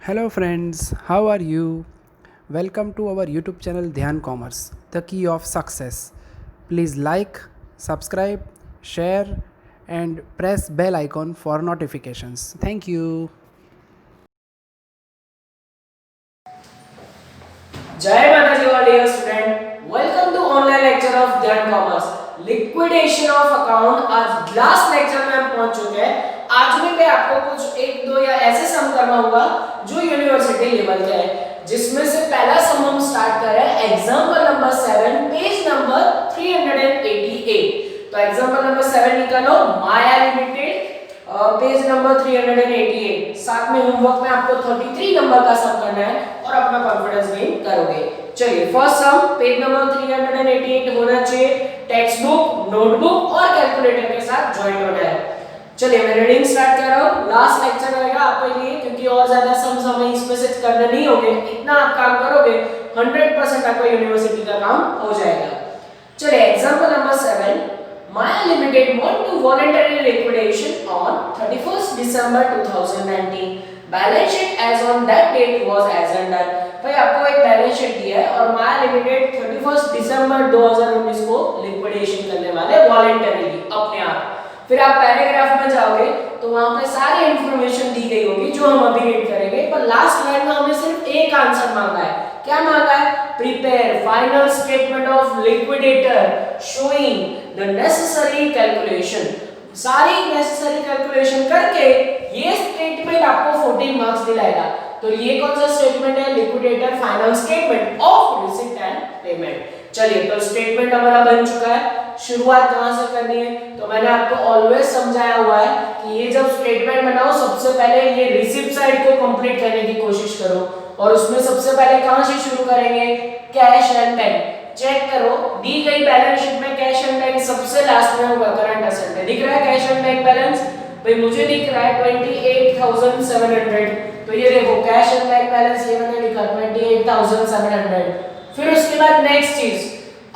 Hello friends, how are you? Welcome to our YouTube channel Dhyan Commerce, the key of success. Please like, subscribe, share and press bell icon for notifications. Thank you. जय Mata ji all dear student, welcome to online lecture of Dhyan commerce liquidation of account. आज last lecture में हम पहुंच चुके हैं। आज में मैं आपको कुछ एक दो या ऐसे सम करवाऊंगा जो यूनिवर्सिटी लेवल के हैं, जिसमें से पहला सम हम स्टार्ट कर रहे हैं एग्जांपल नंबर 7 पेज नंबर 388। तो एग्जांपल नंबर 7 निकालो, माया लिमिटेड पेज नंबर 388। साथ में होमवर्क में आपको 33 नंबर का सम करना है और अपना कॉन्फिडेंस गेन करोगे। चलिए फर्स्ट सम पेज नंबर 388 होना चाहिए, टेक्स्ट बुक, नोटबुक और कैलकुलेटर के साथ ज्वाइंट होना है। चलिए मैं रीडिंग स्टार्ट कर रहा हूं। लास्ट लेक्चर रहेगा आपके लिए, क्योंकि और ज्यादा सम्स हमें इसमें से करने नहीं होंगे। इतना आप काम करोगे 100% आपका यूनिवर्सिटी का काम हो जाएगा। चलिए example number 7, Maya Limited want to voluntary liquidation on 31st December 2019. Balance sheet as on that date was as under। भाई आपको एक बैलेंस शीट दिया है और माया लिमिटेड 31st दिसंबर 2019 को लिक्विडेशन करने वाले वॉलंटरीली अपने आप। फिर आप पैराग्राफ में जाओगे तो वहां पे सारी इंफॉर्मेशन दी गई होगी जो हम अभी रीड करेंगे, पर लास्ट लाइन में हमें सिर्फ एक आंसर मांगा है। क्या मांगा है? Prepare final statement of liquidator showing the necessary calculation. सारी नेसेसरी कैलकुलेशन करके ये स्टेटमेंट आपको 14 मार्क्स दिलाएगा। तो ये कौन सा स्टेटमेंट है? Liquidator final statement of receipt and payment. चलिए तो स्टेटमेंट हमारा बन चुका है। शुरुआत कहां से करनी है? तो मैंने आपको ऑलवेज समझाया हुआ है कि ये जब स्टेटमेंट बनाओ सबसे पहले ये रिसीप्ट साइड को कंप्लीट करने की कोशिश करो, और उसमें सबसे पहले कहां से शुरू करेंगे? Cash and bank. चेक करो दी गई बैलेंस शीट में कैश एंड बैंक सबसे लास्ट में होगा। करंट एसेट में दिख रहा है कैश एंड बैंक बैलेंस? भाई मुझे दिख रहा है 28700। तो ये देखो कैश एंड बैंक बैलेंस ये मैंने लिखा 28700। फिर उसके बाद नेक्स्ट चीज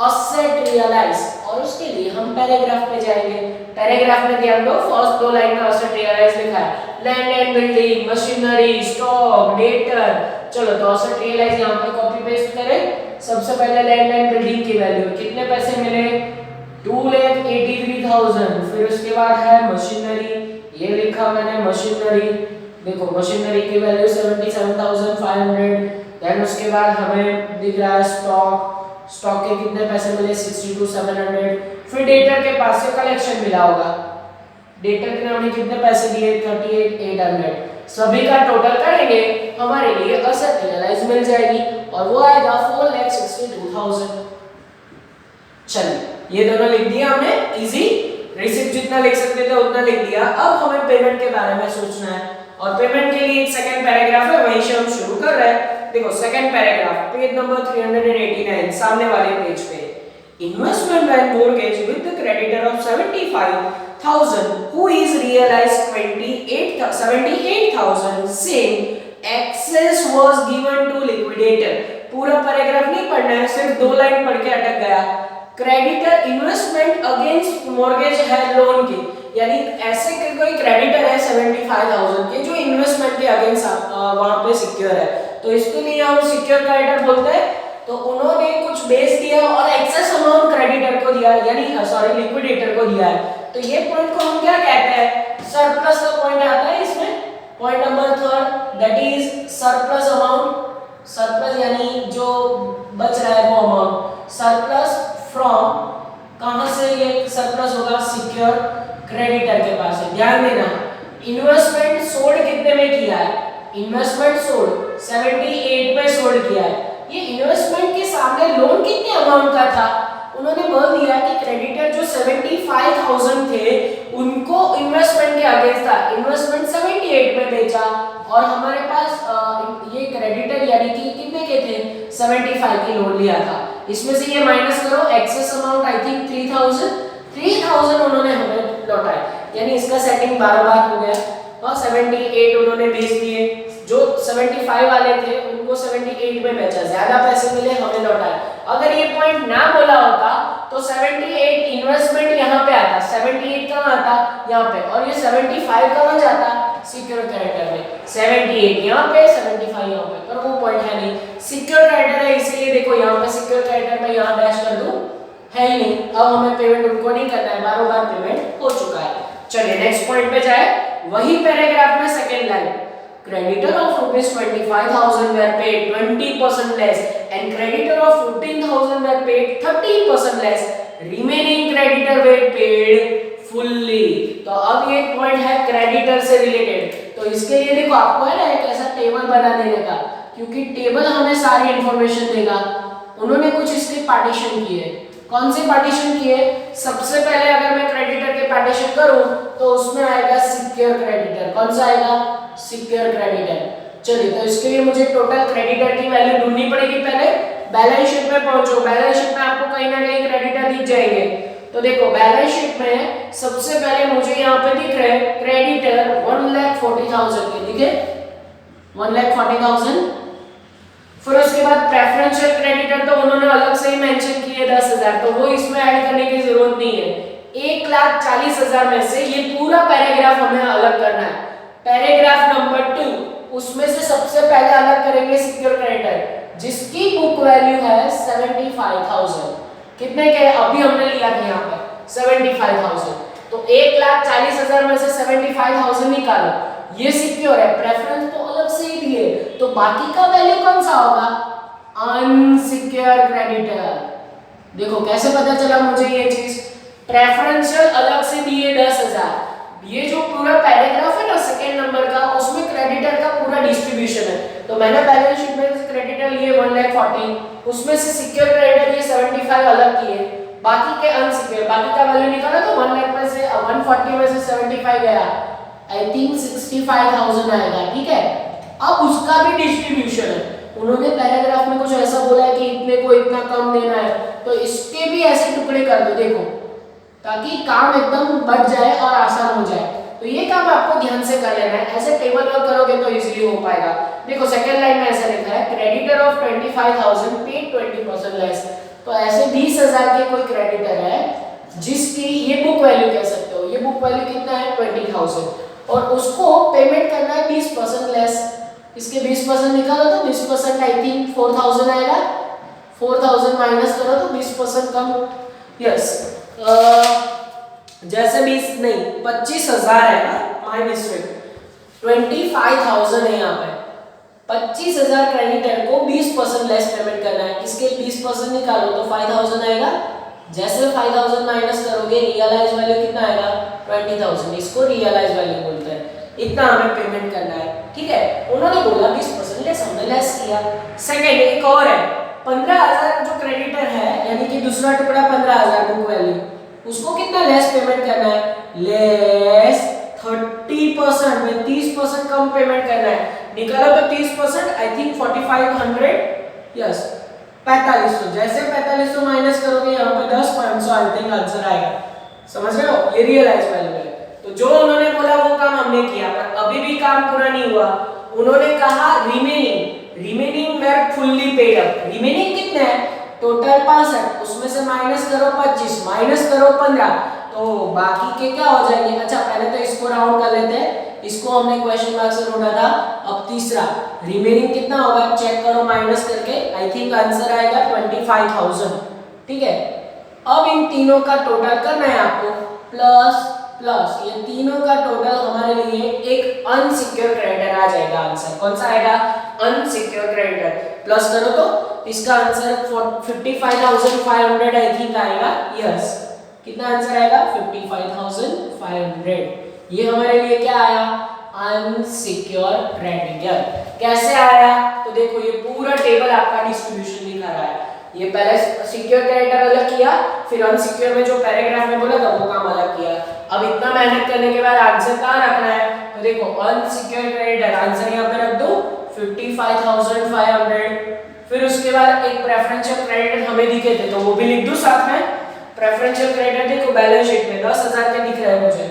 असेट रियलाइज, और उसके लिए हम पैराग्राफ पे जाएंगे। पैराग्राफ में ध्यान दो, फर्स्ट दो लाइन में असेट रियलाइज लिखा है, land and building, machinery, stock, debtor. चलो तो असेट रियलाइज यहां पे कॉपी पेस्ट करें। सबसे पहले लैंड एंड बिल्डिंग की वैल्यू कितने पैसे मिले? 2,83,000। फिर उसके बाद है मशीनरी, ये लिखा मैंने मशीनरी, देखो मशीनरी की वैल्यू 77,500। देन उसके बाद हमें दिख रहा है स्टॉक, स्टॉक के कितने पैसे मिले? 62,700। फिर डेटर के पास से कलेक्शन मिला होगा, डेटर के हमने कितने पैसे दिए? 38,800। सभी का टोटल करेंगे हमारे लिए असेट रियलाइज मिल जाएगी और वो आएगा 4,62,000। चलिए ये दोनों लिख दिया हमने, इजी। रिसिप्ट जितना लिख सकते थे उतना लिख दिया। अब हमें पेमेंट के बारे में सोचना है, और पेमेंट के लिए एक सेकंड पैराग्राफ है, वहीं से हम शुरू कर रहे हैं। देखो सेकंड पैराग्राफ पेज नंबर 389 सामने वाले पेज पे, investment bank mortgage with the creditor of 75,000 who is realized 78,000 saying access was given to liquidator। पूरा पैराग्राफ नहीं पढ़ना है, सिर्फ दो लाइन पढ़ के अटक गया। क्रेडिटर इन्वेस्टमेंट अगेंस्ट मॉर्गेज है लोन की, यानी ऐसे कोई क्रेडिटर है 75,000 के जो इन्वेस्टमेंट के अगेंस्ट वहां पे सिक्योर है, तो इसके लिए हम सिक्योर क्रेडिटर बोलते हैं। तो उन्होंने कुछ बेच दिया और एक्सेस अमाउंट क्रेडिटर को दिया, यानी सॉरी लिक्विडेटर को दिया है। तो ये पॉइंट को हम क्या कहते हैं? सरप्लस का पॉइंट आता है इसमें। Point number 3 that is surplus amount. Surplus यानी जो बच रहा है वो अमाउंट। सरप्लस फ्रॉम, कहां से ये सरप्लस होगा? सिक्योर क्रेडिटर के पास है। ध्यान देना इन्वेस्टमेंट सोल्ड कितने में किया है? इन्वेस्टमेंट सोल्ड 78 में सोल्ड किया है। ये इन्वेस्टमेंट के सामने लोन कितने अमाउंट का था? उन्होंने बोल दिया कि क्रेडिटर जो 75,000 थे उनको इन्वेस्टमेंट के अगेंस्ट था, इन्वेस्टमेंट 78 में बेचा, और हमारे पास ये क्रेडिटर यानी कि कितने के थे? 75 की लोन लिया था। इसमें से ये माइनस करो, एक्सेस अमाउंट आई थिंक 3,000 उन्होंने हमें लौटाया, यानी इसका सेटिंग 12 बार हो गया। और 78 उन्होंने बेच दिए, जो 75 वाले थे उनको 78 में बेचा, ज्यादा पैसे मिले, हमें लौटाया। अगर ये पॉइंट ना बोला होता तो 78 इन्वेस्टमेंट यहाँ पे आता, 78 कहाँ आता? यहाँ पे, और ये 75 कहाँ जाता? सिक्योर क्रेडिटर में 78 यहाँ पे 75 यहाँ पे, पर वो पॉइंट है नहीं, सिक्योर क्रेडिटर है इसीलिए देखो यहाँ पे सिक्योर क्रेडिटर में यहाँ डैश कर दूं, है ही नहीं। अब हमें पेमेंट उनको नहीं करना है, बारों बार पेमेंट हो चुका है। चलिए नेक्स्ट पॉइंट पे जाए, वही पैराग्राफ में second line, creditor of rupees 25,000 were paid 20% less and creditor of 15,000 were paid 30% less, remaining creditor were paid fully। तो अब ये पॉइंट है क्रेडिटर से रिलेटेड, तो इसके लिए देखो आपको है ना एक ऐसा टेबल बना देने का, क्योंकि टेबल हमें सारी इंफॉर्मेशन देगा। उन्होंने कुछ इसके पार्टीशन किए, कौन से पार्टीशन किए, सबसे पहले अगर मैं क्रेडिटर के पार्टीशन करूं तो उसमें आएगा सिक्योर क्रेडिटर, कौन सा आएगा, सिक्योर क्रेडिटर। चलिए तो इसके लिए मुझे टोटल क्रेडिटर की वैल्यू ढूंढनी पड़ेगी, पहले बैलेंस शीट में पहुंचो, बैलेंस शीट में आपको कहीं ना कहीं क्रेडिटर दिख जाएंगे। तो देखो बैलेंस शीट में सबसे पहले मुझे यहाँ पे दिख रहे हैं क्रेडिटर 1,40,000 के, दिखे 1,40,000। फिर उसके बाद प्रेफरेंशियल क्रेडिटर तो उन्होंने अलग से ही मेंशन किए 10,000, तो वो इसमें ऐड करने की जरूरत नहीं है। 1,40,000 में से ये पूरा पैराग्राफ हमें अलग करना है। पैराग्राफ नंबर 2, उसमें से सबसे पहले अलग करेंगे सिक्योर क्रेडिटर जिसकी बुक वैल्यू है 75,000, कितने के अभी हमने लिया था यहाँ पर 75,000, तो 1,40,000 में से 75,000 निकालो, ये सिक्योर है, प्रेफरेंस तो अलग से ही दिए, तो बाकी का वैल्यू कौन सा होगा, अनसिक्योर क्रेडिटर। देखो कैसे पता चला मुझे ये चीज, प्रेफरेंशियल अलग से दिए 10,000, ये जो पूरा पैराग्राफ है ना सेकंड नंबर का, उसमें क्रेडिटर का पूरा डिस्ट्रीब्यूशन है, तो मैंने बैलेंस शीट में से क्रेडिटर लिए 1,40,000, उसमें से सिक्योर क्रेडिटर ये 75 अलग किए, बाकी के अनसिक्योर, बाकी का वैल्यू निकाला तो 1,00,000 में से 140 में से 75 गया, आई थिंक 65,000 आएगा, ठीक है। अब उसका भी डिस्ट्रीब्यूशन है, उन्होंने पैराग्राफ में कुछ ऐसा बोला है कि इतने को इतना कम देना है, तो इसके भी ऐसे टुकड़े कर दो देखो, ताकि काम एकदम बढ़ जाए और आसान हो जाए। तो ये काम आपको ध्यान से कर लेना है, ऐसे टेबल वर्क करोगे तो इजीली हो पाएगा। देखो सेकंड लाइन में ऐसा लिखा है क्रेडिटर ऑफ 25,000 पेड 20% लेस, तो ऐसे 20,000 के कोई क्रेडिटर है जिसकी ये बुक वैल्यू कह सकते हो, ये बुक वैल्यू कितना है 20,000, और उसको पेमेंट करना है 20% लेस, इसके 20% निकालो तो 20% आई थिंक 4,000 आएगा, 4,000 माइनस करो तो 20% कम, यस जैसे 20 नहीं 25,000 है ना, माय मिस्टेक, 25,000 है यहाँ पे, 25,000 क्रेडिटर को 20% लेस पेमेंट करना है, इसके 20% निकालो तो 5,000 आएगा, जैसे 5,000 माइनस करोगे रियलाइज वैल्यू कितना आएगा 20,000, इसको रियलाइज वैल्यू बोलते हैं, इतना हमें पेमेंट करना है, ठीक है। उन्होंने बोला 20% लेस, हमने लेस किया। सेकंड एक और है 15,000 जो क्रेडिटर है, यानी कि दूसरा टुकड़ा 15,000 बुक वैल्यू, उसको कितना लेस पेमेंट करना है, लेस 30% में 30% कम पेमेंट करना है, निकालो तो 30% आई थिंक 4,500, यस 4500, जैसे 4500 माइनस करोगे यहाँ पे 10,500 आई थिंक आंसर आएगा, समझ रहे हो, ये रियलाइज वैल्यू है। तो जो उन्होंने बोला वो काम हमने किया, पर अभी भी काम पूरा नहीं हुआ। उन्होंने कहा remaining were fully paid up, remaining कितने हैं टोटल 65, उसमें से माइनस करो 25, माइनस करो 15, तो बाकी के क्या हो जाएंगे। अच्छा पहले तो इसको राउंड कर लेते हैं, इसको हमने क्वेश्चन मार्क से ढूंढा था, अब तीसरा रिमेनिंग कितना होगा चेक करो माइनस करके, आई थिंक आंसर आएगा 25,000, ठीक है। अब इन तीनों का टोटल करना है आपको, प्लस प्लस ये तीनों का टोटल हमारे लिए एक अनसिक्योर क्रेडिटर आ जाएगा, आंसर कौन सा आएगा अनसिक्योर क्रेडिटर, प्लस करो तो इसका आंसर 55,500 आई थिंक आएगा, यस कितना आंसर आएगा 55,500, ये हमारे लिए क्या आया अनसिक्योर क्रेडिटर। कैसे आया तो देखो ये पूरा टेबल आपका डिस्ट्रीब्यूशन दिखा रहा है, ये पहले सिक्योर क्रेडिटर अलग किया, फिर अनसिक्योर में जो पैराग्राफ में बोला था वो काम अलग किया। अब इतना मेहनत करने के बाद आंसर कहाँ रखना है, तो देखो अनसिक्योर क्रेडिटर आंसर यहाँ पे रख दो 55,500, फिर उसके बाद एक प्रेफरेंशियल क्रेडिटर हमें दिखे थे तो वो भी लिख दूं साथ में। प्रेफरेंशियल क्रेडिटर देखो बैलेंस शीट में 10,000 के दिख रहे हैं मुझे,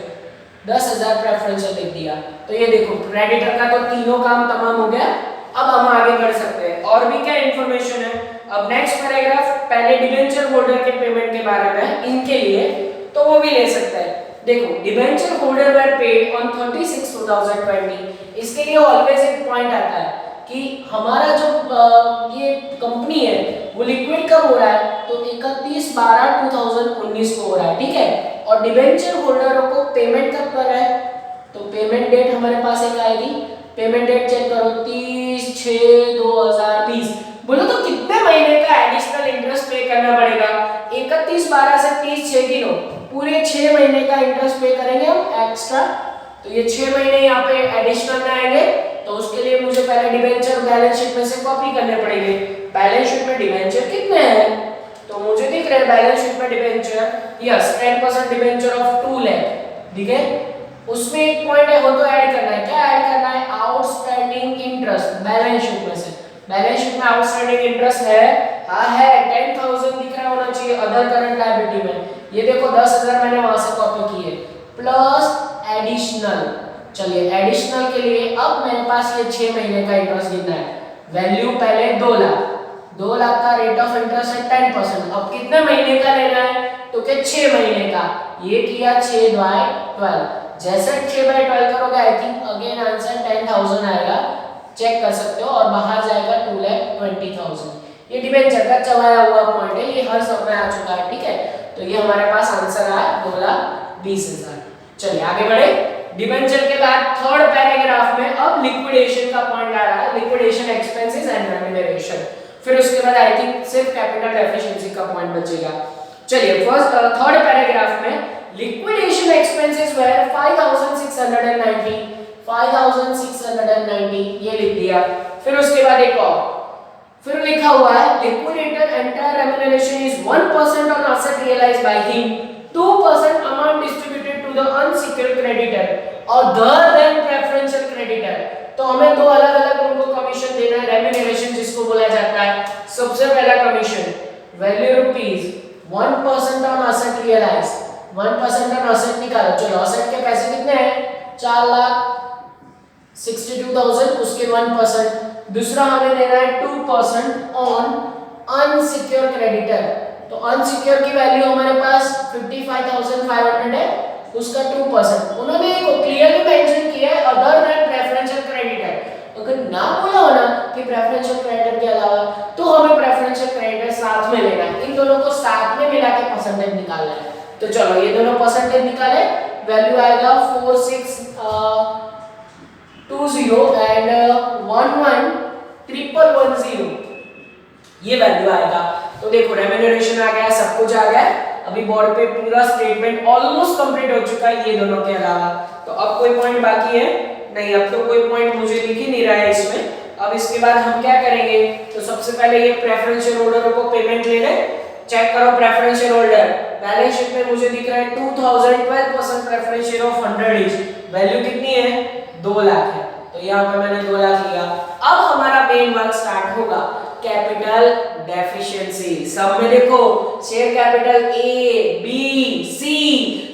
10,000 प्रेफरेंशियल लिख दिया, तो ये देखो क्रेडिटर का तो तीनों काम तमाम हो गया। अब हम आगे बढ़ सकते हैं, और भी क्या इन्फॉर्मेशन है। अब नेक्स्ट पैराग्राफ पहले डिबेंचर होल्डर के पेमेंट के बारे में इनके लिए, तो वो भी ले सकता है। देखो debenture holder were paid on 36 2020। इसके लिए ऑलवेज एक पॉइंट आता है कि हमारा जो ये कंपनी है वो लिक्विड कब हो रहा है, तो 31/12/2019 को हो रहा है, ठीक है। और डिबेंचर होल्डरों को पेमेंट कब कर रहा है, तो पेमेंट डेट हमारे पास एक आएगी, पेमेंट डेट चेक करो 30/6/2020। बोलो तो कितने महीने का एडिशनल इंटरेस्ट पे करना पड़ेगा, 31/12 से 30/6 गिनो, पूरे 6 महीने का इंटरेस्ट पे करेंगे हम एक्स्ट्रा। तो ये 6 महीने यहाँ पे एडिशनल में आएंगे, तो उसके लिए मुझे पहले डिबेंचर बैलेंस शीट में से कॉपी करने पड़ेंगे। बैलेंस शीट में डिबेंचर कितने हैं, तो मुझे दिख रहे हैं बैलेंस शीट में debenture, yes 10% debenture of 2 lakh, ठीक है। उसमें एक पॉइंट है वो तो ऐड करना है, क्या ऐड करना है, आउटस्टैंडिंग इंटरेस्ट बैलेंस शीट में से। बैलेंस शीट में आउटस्टैंडिंग इंटरेस्ट है, हाँ है 10,000 दिख रहा होना चाहिए अदर करंट लायबिलिटी में, ये देखो 10,000 मैंने वहां से कॉपी की है, प्लस एडिशनल। चलिए एडिशनल के लिए अब मेरे पास ये 6 महीने का इंटरेस्ट गिनना है, वैल्यू पहले 2 लाख, 2 लाख का रेट ऑफ इंटरेस्ट है 10%। अब कितने महीने का लेना है, तो क्या 6 महीने का, ये किया 6/12। जैसे 6/12 करोगे आई थिंक अगेन आंसर 10,000 आएगा, चेक कर सकते हो, और बाहर जाएगा 2,20,000। ये डिबेंचर का चबाया हुआ पॉइंट है, ये हर सब में आ चुका है, ठीक है। तो ये हमारे पास आंसर आया 2,20,000। चलिए आगे बढ़े। डिबेंचर के बाद थर्ड पैराग्राफ में अब लिक्विडेशन का पॉइंट आ रहा है, लिक्विडेशन एक्सपेंसेस एंड रेम्यूनरेशन। फिर उसके बाद आई थिंक सिर्फ कैपिटल डेफिशिएंसी का पॉइंट बचेगा। चलिए फर्स्ट थर्ड पैराग्राफ में लिक्विडेशन एक्सपेंसेस वर 5,690 ये लिख दिया। फिर उसके बाद एक और फिर लिखा हुआ है liquidator entire remuneration is 1% on asset realised by him, 2% amount distributed to the unsecured creditor other than preferential creditor. तो हमें दो अलग-अलग उनको कमीशन देना है, रेम्यूनरेशन जिसको बोला जाता है। सबसे पहला commission value rupees 1% on asset realised, 1% on asset निकालो। चलो एसेट के पैसे कितने हैं, 4,62,000, उसके 1%। दूसरा हमें देना है 2% ऑन अनसिक्योर क्रेडिटर, तो अनसिक्योर की वैल्यू हमारे पास 55,500 है, उसका 2%। उन्होंने को क्लियरली मेंशन किया है अदर देन प्रेफरेंशियल क्रेडिटर। अगर ना बोला हो ना कि प्रेफरेंशियल क्रेडिटर के अलावा, तो हमें प्रेफरेंशियल क्रेडिटर साथ में लेना है, इन दोनों को साथ में मिला के परसेंटेज निकालना है। तो चलो ये दोनों परसेंटेज निकाले, वैल्यू आएगा 4620 एंड 11,110 ये वैल्यू आएगा। तो देखो रेम्यूनरेशन आ गया, सब कुछ आ गया। अभी बोर्ड पे पूरा स्टेटमेंट ऑलमोस्ट कंप्लीट हो चुका है ये दोनों के अलावा। तो अब कोई पॉइंट बाकी है नहीं, अब तो कोई पॉइंट मुझे दिख ही नहीं रहा है इसमें। अब इसके बाद हम क्या करेंगे, तो सबसे पहले ये प्रेफरेंशियल होल्डरों को पेमेंट ले ले। चेक करो प्रेफरेंशियल होल्डर, बैलेंस शीट में मुझे दिख रहा है 2000, 12% प्रेफरेंशियल ऑफ 100 इच, वैल्यू कितनी है 2 लाख है, तो यहाँ पे मैंने 2 लाख लिया। अब हमारा मेन वर्क स्टार्ट होगा, कैपिटल डेफिशिएंसी। सब में देखो share capital A B C,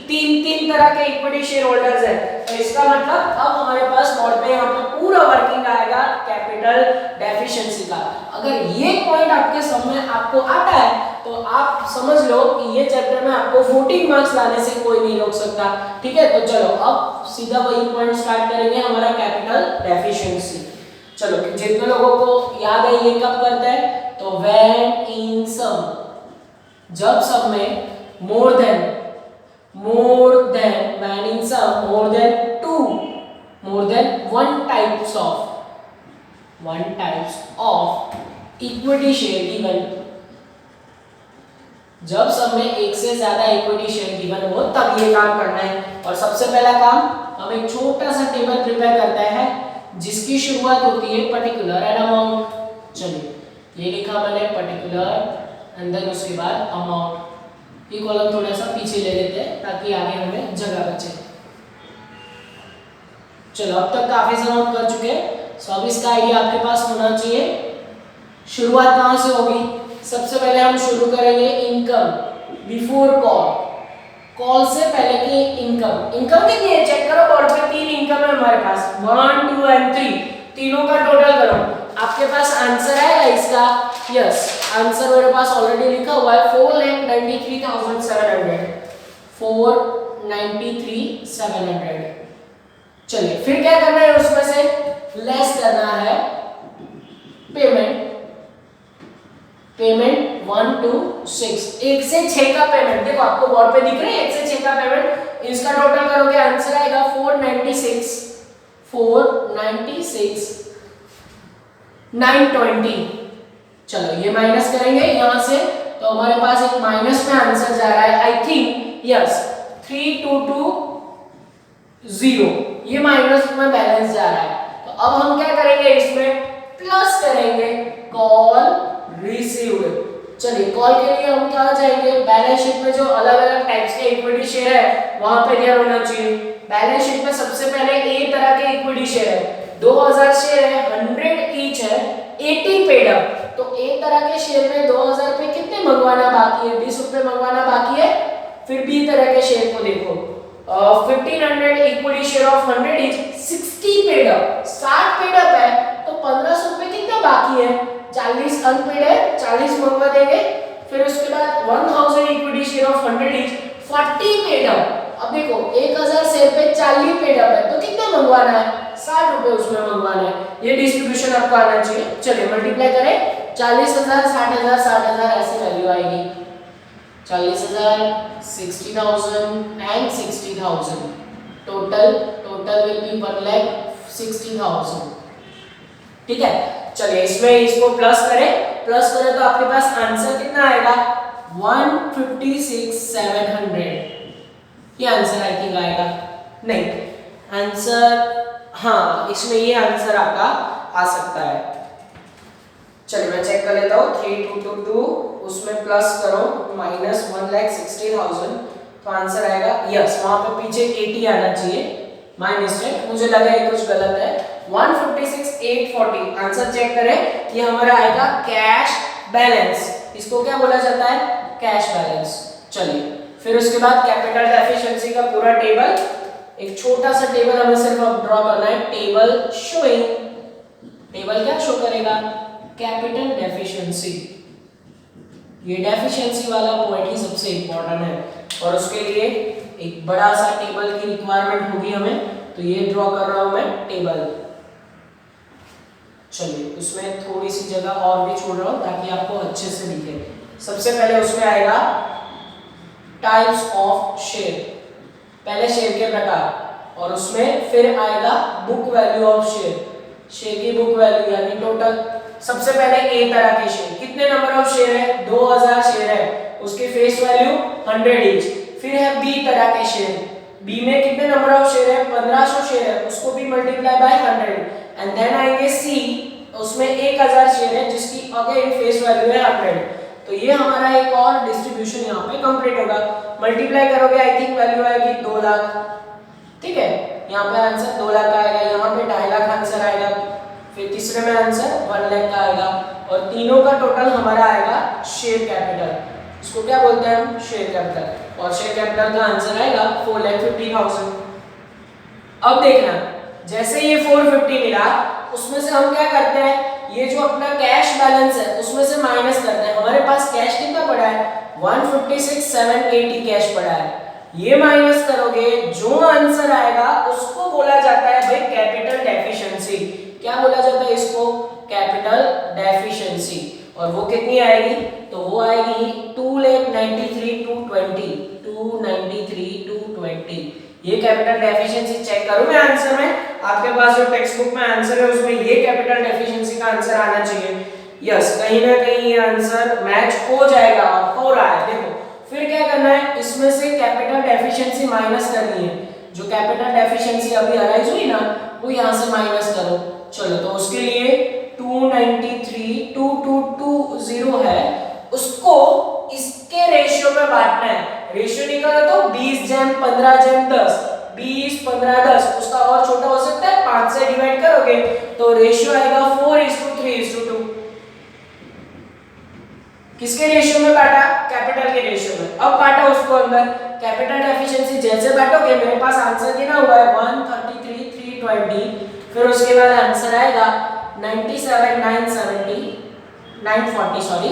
तीन तरह के इक्विटी शेयर होल्डर्स हैं, तो इसका मतलब अब हमारे पास बोर्ड पे यहाँ पे पूरा वर्किंग आएगा कैपिटल डेफिशिएंसी का। अगर ये पॉइंट आपके सब में आपको आता है तो आप समझ लो कि ये चैप्टर में आपको 14 मार्क्स लाने से कोई नहीं रोक सकता, ठीक है। तो चलो अब सीधा वही पॉइंट स्टार्ट करेंगे हमारा कैपिटल डेफिशिएंसी। चलो जितने लोगों को याद है ये कब करता है, तो व्हेन इन सम, जब सब में more than when in sum more than 1 types of equity share given, जब सब में एक से ज्यादा इक्विटी शेयर गिवन हो तब ये काम करना है। और सबसे पहला काम हम एक छोटा सा टेबल प्रिपेयर करते हैं जिसकी शुरुआत होती है पर्टिकुलर एंड अमाउंट। चलिए ये लिखा मैंने पर्टिकुलर एंड देन उसके बाद अमाउंट, ये कॉलम थोड़ा सा पीछे ले लेते हैं ताकि आगे हमें जगह बचे। चलो अब तक काफी समय कर चुके हैं, सो अब इसका आइडिया आपके पास होना चाहिए। शुरुआत कहां से होगी, सबसे पहले हम शुरू करेंगे इनकम बिफोर कॉल से पहले की इनकम कितनी है चेक करो, बोर्ड पे 3 इनकम है हमारे पास, 1 2 एंड 3, तीनों का टोटल करो, आपके पास आंसर आएगा इसका। यस आंसर मेरे पास ऑलरेडी लिखा हुआ है 4,93,700, 4,93,700 93,700। चलिए फिर क्या करना है, उसमें से लेस करना है पेमेंट 1 to 6, 1 से 6 का पेमेंट। देखो आपको बोर्ड पे दिख रहा है 1 से 6 का पेमेंट। इसका टोटल करोगे आंसर आएगा 496,920। चलो ये माइनस करेंगे यहां से, तो हमारे पास एक माइनस में आंसर जा रहा है, आई थिंक यस 3220, ये माइनस में बैलेंस जा रहा है। तो अब हम क्या करेंगे, इसमें प्लस करेंगे कॉल रिसीव्ड। चलिए कॉल के लिए हम कहां जाएंगे, बैलेंस शीट में जो अलग अलग टाइप्स के इक्विटी शेयर है वहां पे ध्यान होना चाहिए। बैलेंस शीट में सबसे पहले ए तरह के इक्विटी शेयर है, 2000 शेयर है, 100 ईच है, 80 पेड अप। तो ए तरह के शेयर में 2000 रुपए कितने मंगवाना बाकी है, 20 रुपए मंगवाना बाकी है। फिर बी तरह के शेयर को देखो, 1500 equity share of 100 each, 60 paid up, 60 paid up है, तो 1500 रुपए कितना बाकी है, 40 अनपेड है, 40 मंगवा देंगे। फिर उसके बाद 1000 equity share of 100 each, 40 paid up. अब देखो 1000 शेयर पे 40 पेड अप है, तो कितना मंगवाना है, 60 रुपए उसमें मंगवाना है। ये डिस्ट्रीब्यूशन आपको आना चाहिए। चलिए मल्टीप्लाई करें, 40,000 60,000 60,000 ऐसी वैल्यू आएगी, 40,000 60,000 एंड 60,000, टोटल विल बी 1,60,000। ठीक है, चलिए इसमें इसको प्लस करें तो आपके पास आंसर कितना आएगा, 156,700। ये आंसर आई थिंक आएगा, नहीं आंसर, हाँ इसमें ये आंसर आपका आ सकता है। चलिए मैं चेक कर लेता हूँ, 3222 उसमें प्लस करो माइनस 1,60,000, तो आंसर आएगा यस, वहां पे पीछे 80 आना चाहिए, माय मिस्टेक, मुझे लगा ये कुछ गलत है। 156,840 आंसर चेक करें, ये हमारा आएगा कैश बैलेंस। इसको क्या बोला जाता है, कैश बैलेंस। चलिए फिर उसके बाद कैपिटल डेफिशिएंसी का पूरा टेबल, एक छोटा सा टेबल हमें सिर्फ अब ड्रॉ करना है, टेबल शोइंग, टेबल क्या शो करेगा, कैपिटल डेफिशिएंसी। ये डेफिशिएंसी वाला पॉइंट ही सबसे इंपॉर्टेंट है, और उसके लिए एक बड़ा सा टेबल की रिक्वायरमेंट होगी हमें, तो ये ड्रॉ कर रहा हूं मैं टेबल। चलिए उसमें थोड़ी सी जगह और भी छोड़ रहा हूं ताकि आपको अच्छे से दिखे। सबसे पहले उसमें आएगा टाइप्स ऑफ शेयर, पहले शेयर के प्रकार, और उसमें फिर आएगा book value of share, share की बुक वैल्यू यानी टोटल। सबसे पहले ए तरह के शेयर, कितने नंबर ऑफ शेयर है, 2000 शेयर है, उसकी फेस वैल्यू 100 ईच। फिर है बी तरह के शेयर, बी में कितने नंबर ऑफ शेयर है, 1500 शेयर है, उसको भी मल्टीप्लाई बाय 100। एंड देन आएंगे सी, उसमें 1000 शेयर है जिसकी अगेन फेस वैल्यू है 100। तो ये हमारा एक और डिस्ट्रीब्यूशन यहाँ पे कंप्लीट होगा। मल्टीप्लाई करोगे आई थिंक वैल्यू आएगी 2 लाख, ठीक है, यहाँ पे आंसर 2 लाख का आएगा, यहाँ पे 2.5 लाख आंसर आएगा, फिर तीसरे में आंसर 1 लाख का आएगा, और तीनों का टोटल हमारा आएगा शेयर कैपिटल। इसको क्या बोलते हैं हम, शेयर कैपिटल, और शेयर कैपिटल का आंसर आएगा 4,50,000। अब देखना, जैसे ये 450 मिला, उसमें से हम क्या करते हैं, ये जो अपना कैश बैलेंस है उसमें से माइनस करते हैं। हमारे पास कैश कितना पड़ा है, 156,780 कैश पड़ा है, ये माइनस करोगे, जो आंसर आएगा उसको बोला जाता है भाई कैपिटल डेफिशिएंसी। क्या बोला जाता है इसको, कैपिटल डेफिशिएंसी। और वो कितनी आएगी, तो वो आएगी 2,93,220, 293,220। ये कैपिटल डेफिशिएंसी चेक करो मैं आंसर में, आपके पास जो टेक्स्ट बुक में आंसर है उसमें ये कैपिटल डेफिशिएंसी का आंसर आना चाहिए। यस, कहीं ना कहीं ये आंसर मैच हो जाएगा, हो रहा है। देखो फिर क्या करना है, इसमें से कैपिटल डेफिशिएंसी माइनस करनी है, जो कैपिटल डेफिशिएंसी अभी अराइज हुई ना वो यहां से माइनस करो। चलो तो उसके लिए 293,2220 है, उसको इसके रेशियो में बांटना है। रेशियो निकालो तो 20/15/10, 20/15/10, उसका और छोटा हो सकता है, 5 से डिवाइड करोगे तो रेशियो आएगा 4:3:2। किसके रेशियो में बांटा, कैपिटल के रेशियो में। अब बांटा उसको अंदर, कैपिटल डेफिशिएंसी जैसे बांटोगे, मेरे पास आंसर कितना हुआ है 133,320, फिर उसके बाद आंसर आएगा 97,940 सॉरी,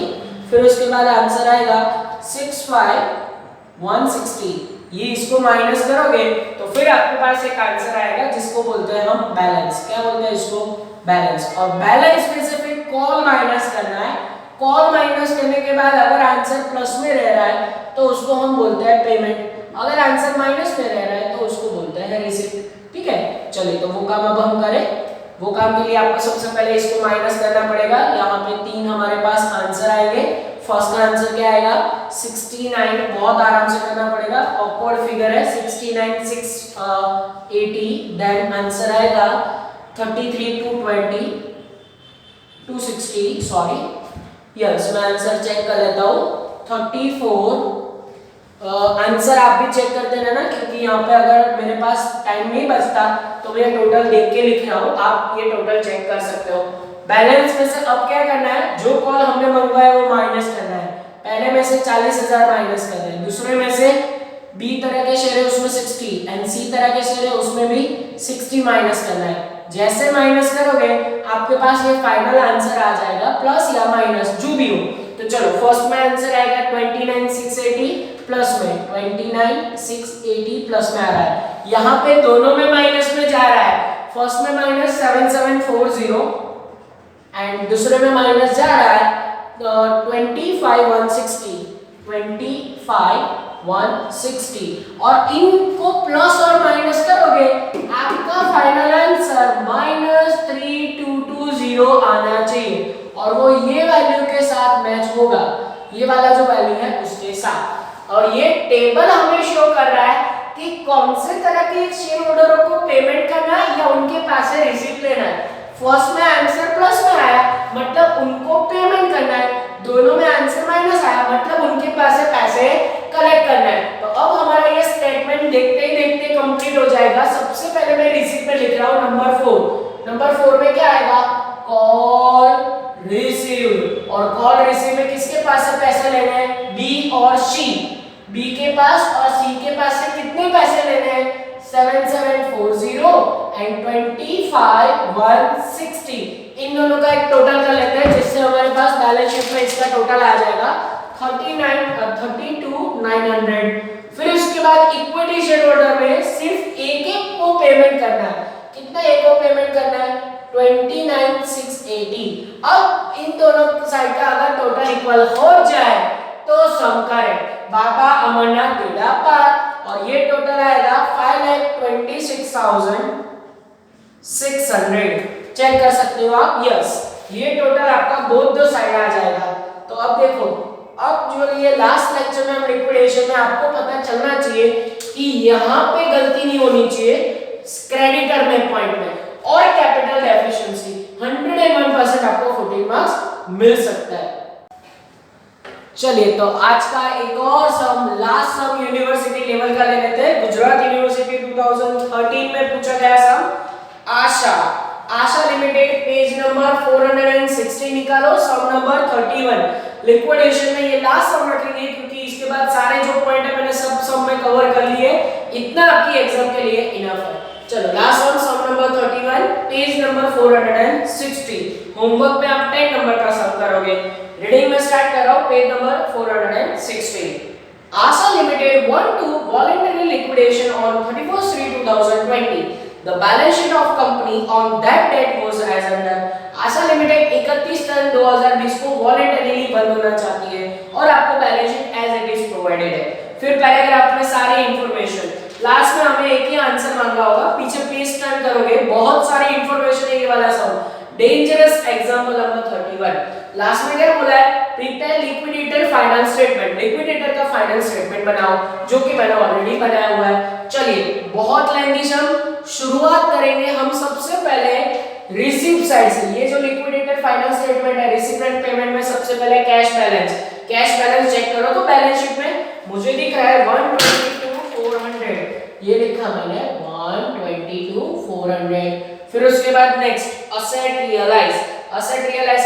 फिर उसके बाद आंसर आएगा 65,160, ये इसको माइनस करोगे तो फिर आपके पास एक आंसर आएगा जिसको बोलते हैं हम बैलेंस। क्या बोलते हैं इसको? बैलेंस। और बैलेंस में से फिर कॉल माइनस करना है। कॉल माइनस करने के बाद अगर आंसर प्लस में रह रहा है तो उसको हम बोलते हैं पेमेंट, अगर आंसर माइनस में रह रहा है तो उसको बोलते हैं रिसिप्ट। ठीक है, चलिए तो वो काम अब हम करें। वो काम के लिए आपको सबसे पहले इसको माइनस करना पड़ेगा। यहाँ पे 3 हमारे पास आंसर आएंगे। फर्स्ट का आंसर क्या आएगा? 69। बहुत आराम से करना पड़ेगा, ऑकवर्ड फिगर है। 69 6 80, देन आंसर आएगा 33 220 260, सॉरी यस, मैं आंसर चेक कर लेता हूँ। 34 आंसर आप भी चेक कर देना ना, क्योंकि यहाँ पे अगर मेरे पास टाइम नहीं बचता तो मैं टोटल देख के लिख रहा हूँ, आप ये टोटल चेक कर सकते हो। बैलेंस में से अब क्या करना है? जो कॉल हमने मंगवाया वो माइनस करना है। पहले में से 40,000 माइनस करना है, दूसरे में से बी तरह के शेयर है उसमें 60 एंड सी तरह के शेयर है उसमें भी 60 माइनस करना है। जैसे माइनस करोगे आपके पास ये फाइनल आंसर आ जाएगा, प्लस या माइनस जो भी हो। तो चलो फर्स्ट में आंसर आएगा 29 680, प्लस में 29 680 प्लस में आ रहा है। यहाँ पे दोनों में माइनस में जा रहा है। फर्स्ट में माइनस 7740 एंड दूसरे में माइनस जा रहा है 25 160 और इनको प्लस और माइनस करोगे आपका फाइनल आंसर -3220 आना चाहिए, और वो ये वैल्यू के साथ मैच होगा, ये वाला जो वैल्यू है उसके साथ। और ये टेबल हमें शो कर रहा है कि कौन से तरह के शेयर होल्डरों को पेमेंट करना है या उनके पास से रिसीट लेना है। फर्स्ट में आंसर प्लस में आया मतलब उनको पेमेंट करना है, दोनों में आंसर माइनस आया मतलब उनके पास से पैसे कलेक्ट करना है। तो अब हमारा ये स्टेटमेंट देखते ही देखते कंप्लीट हो जाएगा। सबसे पहले मैं रिसीट में लिख रहा हूँ नंबर 4। नंबर 4 में क्या आएगा? Call received. और कॉल रिसीव में किसके पास से पैसे लेने हैं? बी और सी। बी के पास और सी के पास से कितने पैसे लेने हैं? 7740 एंड 25 160। इन दोनों का एक टोटल कर लेते हैं जिससे हमारे पास बैलेंस शीट में इसका टोटल आ जाएगा 32 900। फिर उसके बाद इक्विटी शेयर होल्डर में सिर्फ एक एक को पेमेंट करना है। कितना एक को पेमेंट करना है? 29 680। अब इन दोनों साइड का अगर टोटल इक्वल हो जाए तो सम करें। बाबा अमरनाथ बेड़ा पार, और ये टोटल आएगा 5,26,600। चेक कर सकते हो आप, यस ये टोटल आपका बोथ दो साइड आ जाएगा। तो अब देखो, अब जो ये लास्ट लेक्चर में हम लिक्विडेशन में आपको पता चलना चाहिए कि यहाँ पे गलती नहीं होनी चाहिए क्रेडिटर में पॉइंट में, और कैपिटल डेफिशिएंसी 101% आपको 14 मार्क्स मिल सकता है। चलिए तो आज का एक और सम, लास्ट सम यूनिवर्सिटी लेवल का ले लेते हैं। गुजरात यूनिवर्सिटी 2013 में पूछा गया सम आशा लिमिटेड, पेज नंबर 460 निकालो, सम नंबर 31। लिक्विडेशन में ये लास्ट सम रखेंगे क्योंकि इसके बाद सारे जो पॉइंट है मैंने सब सम में कवर कर लिए, इतना आपकी एग्जाम के लिए इनफ है। चलो लास्ट सम नंबर 31, पेज नंबर 460। होमवर्क में आप 10 नंबर का सम करोगे। रीडिंग में स्टार्ट कर रहा हूं, page number 460। Asha limited want to voluntary liquidation on 31st 3 2020. The balance sheet of company on that date was as under. Asha limited 31/3/2020 को वॉलंटरीली बंद होना चाहती है और आपको balance sheet as it is provided है। फिर पैराग्राफ में सारी इंफॉर्मेशन, लास्ट में हमें एक ही आंसर मांगा होगा, पीछे पेज टर्न करोगे बहुत सारी इंफॉर्मेशन है ये वाला sum. Dangerous example number 31। Last में क्या बोला है? Prepare liquidator finance statement, liquidator का फाइनेंस स्टेटमेंट बनाओ, जो कि मैंने ऑलरेडी बनाया हुआ है। चलिए बहुत लेंथी सम, शुरुआत करेंगे हम सबसे पहले रिसीव्ड साइड से। ये जो लिक्विडेटर फाइनेंस स्टेटमेंट है, रिसिपेंट पेमेंट में सबसे पहले कैश बैलेंस चेक करो तो बैलेंस शीट में मुझे दिख रहा है 122,400, ये लिखा मैंने 122,400। फिर उसके बाद नेक्स्ट असेट रियलाइज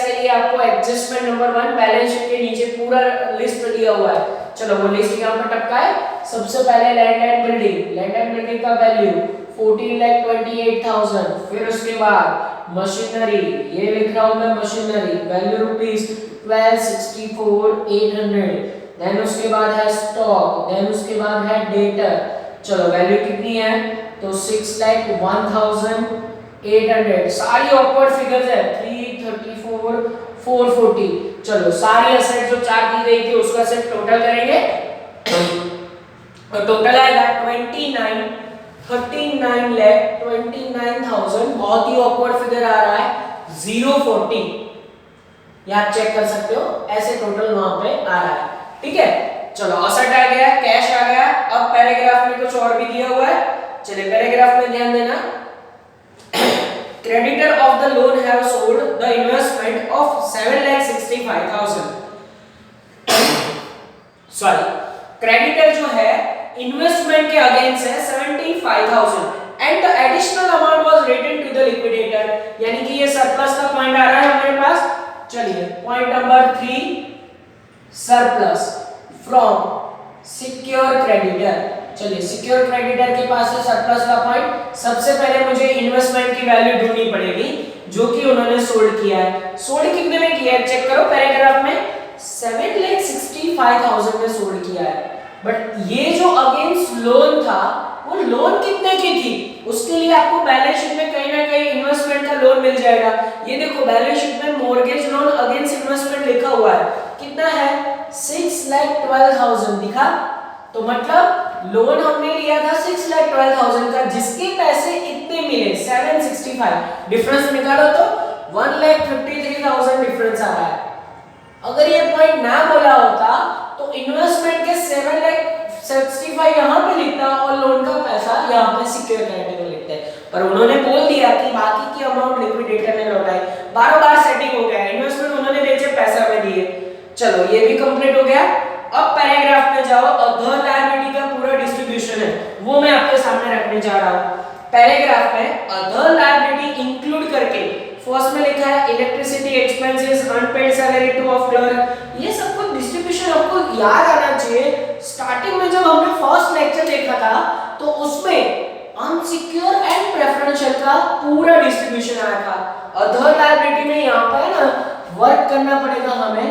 के लिए आपको एडजस्टमेंट नंबर 1 बैलेंस शीट के नीचे पूरा लिस्ट दिया हुआ है। चलो वो लिस्ट यहाँ पर टपका है। सबसे पहले लैंड एंड बिल्डिंग का वैल्यू 14,28,000। फिर उसके बाद मशीनरी, ये लिख रहा हूं मैं मशीनरी, वैल्यू रुपीस 12,64,800। देन उसके बाद है स्टॉक, देन उसके बाद है डेटर। चलो वैल्यू कितनी है, तो 6,01,800। सारी ऑकवर्ड फिगर्स है, 334, 440। चलो सारी एसेट जो चार दी गई थी उसका सिर्फ टोटल करेंगे, और टोटल आएगा 39,39,29,000। बहुत ही ऑकवर्ड फिगर आ रहा है 040, ये आप चेक कर सकते हो, ऐसे टोटल वहां पे आ रहा है। ठीक है, चलो असेट आ गया, कैश आ गया। अब पैराग्राफ में कुछ और भी दिया हुआ है, चलिए पैराग्राफ में ध्यान देना। Creditor of the loan have sold the investment of 7,65,000। Sorry, creditor जो है इन्वेस्टमेंट के अगेंस्ट है 75,000 and the additional amount was written to the liquidator, यानी कि ये सरप्लस का पॉइंट आ रहा है हमारे पास। चलिए point number 3, surplus from secure creditor. चलिए सिक्योर क्रेडिटर के पास है सरप्लस का पॉइंट। सबसे पहले मुझे इन्वेस्टमेंट की वैल्यू ढूंढनी पड़ेगी जो कि उन्होंने सोल्ड किया है। सोल्ड कितने में किया है चेक करो पैराग्राफ में, 7,65,000 में सोल्ड किया है। बट ये जो अगेंस्ट लोन था वो लोन कितने की थी, उसके लिए आपको बैलेंस शीट में कहीं ना कहीं इन्वेस्टमेंट का लोन मिल जाएगा। ये देखो बैलेंस शीट में मॉर्गेज लोन अगेंस्ट इन्वेस्टमेंट लिखा हुआ है, कितना है 6,12,000 दिखा। तो मतलब लोन हमने लिया था 6,12,000 का, जिसके पैसे इतने मिले 765, डिफरेंस निकालो तो 1,53,000 डिफरेंस आ रहा है। अगर ये पॉइंट ना बोला होता तो इन्वेस्टमेंट के 7,65 यहाँ पे लिखता और लोन का पैसा यहाँ पे सिक्योर क्रेडिटर में लिखते हैं, पर उन्होंने बोल दिया कि बाकी की अमाउंट लिक्विडेटर ने लौटाई। बार-बार सेटिंग हो गया, इन्वेस्टमेंट उन्होंने बेचे, पैसा में दिए। चलो ये भी कंप्लीट हो गया। अब पैराग्राफ में जाओ, अदर लायबिलिटी का पूरा डिस्ट्रीब्यूशन है वो मैं आपके सामने रखने जा रहा हूँ। पैराग्राफ में अदर लायबिलिटी इंक्लूड करके फर्स्ट में लिखा है electricity expenses, unpaid salary two of clerk. ये सब कुछ डिस्ट्रीब्यूशन आपको याद आना चाहिए। स्टार्टिंग में जब हमने फर्स्ट लेक्चर देखा था तो उसमें अनसिक्योर एंड प्रेफरेंशियल का पूरा डिस्ट्रीब्यूशन आया था। अदर लायबिलिटी में यहाँ पर है ना वर्क करना पड़ेगा हमें,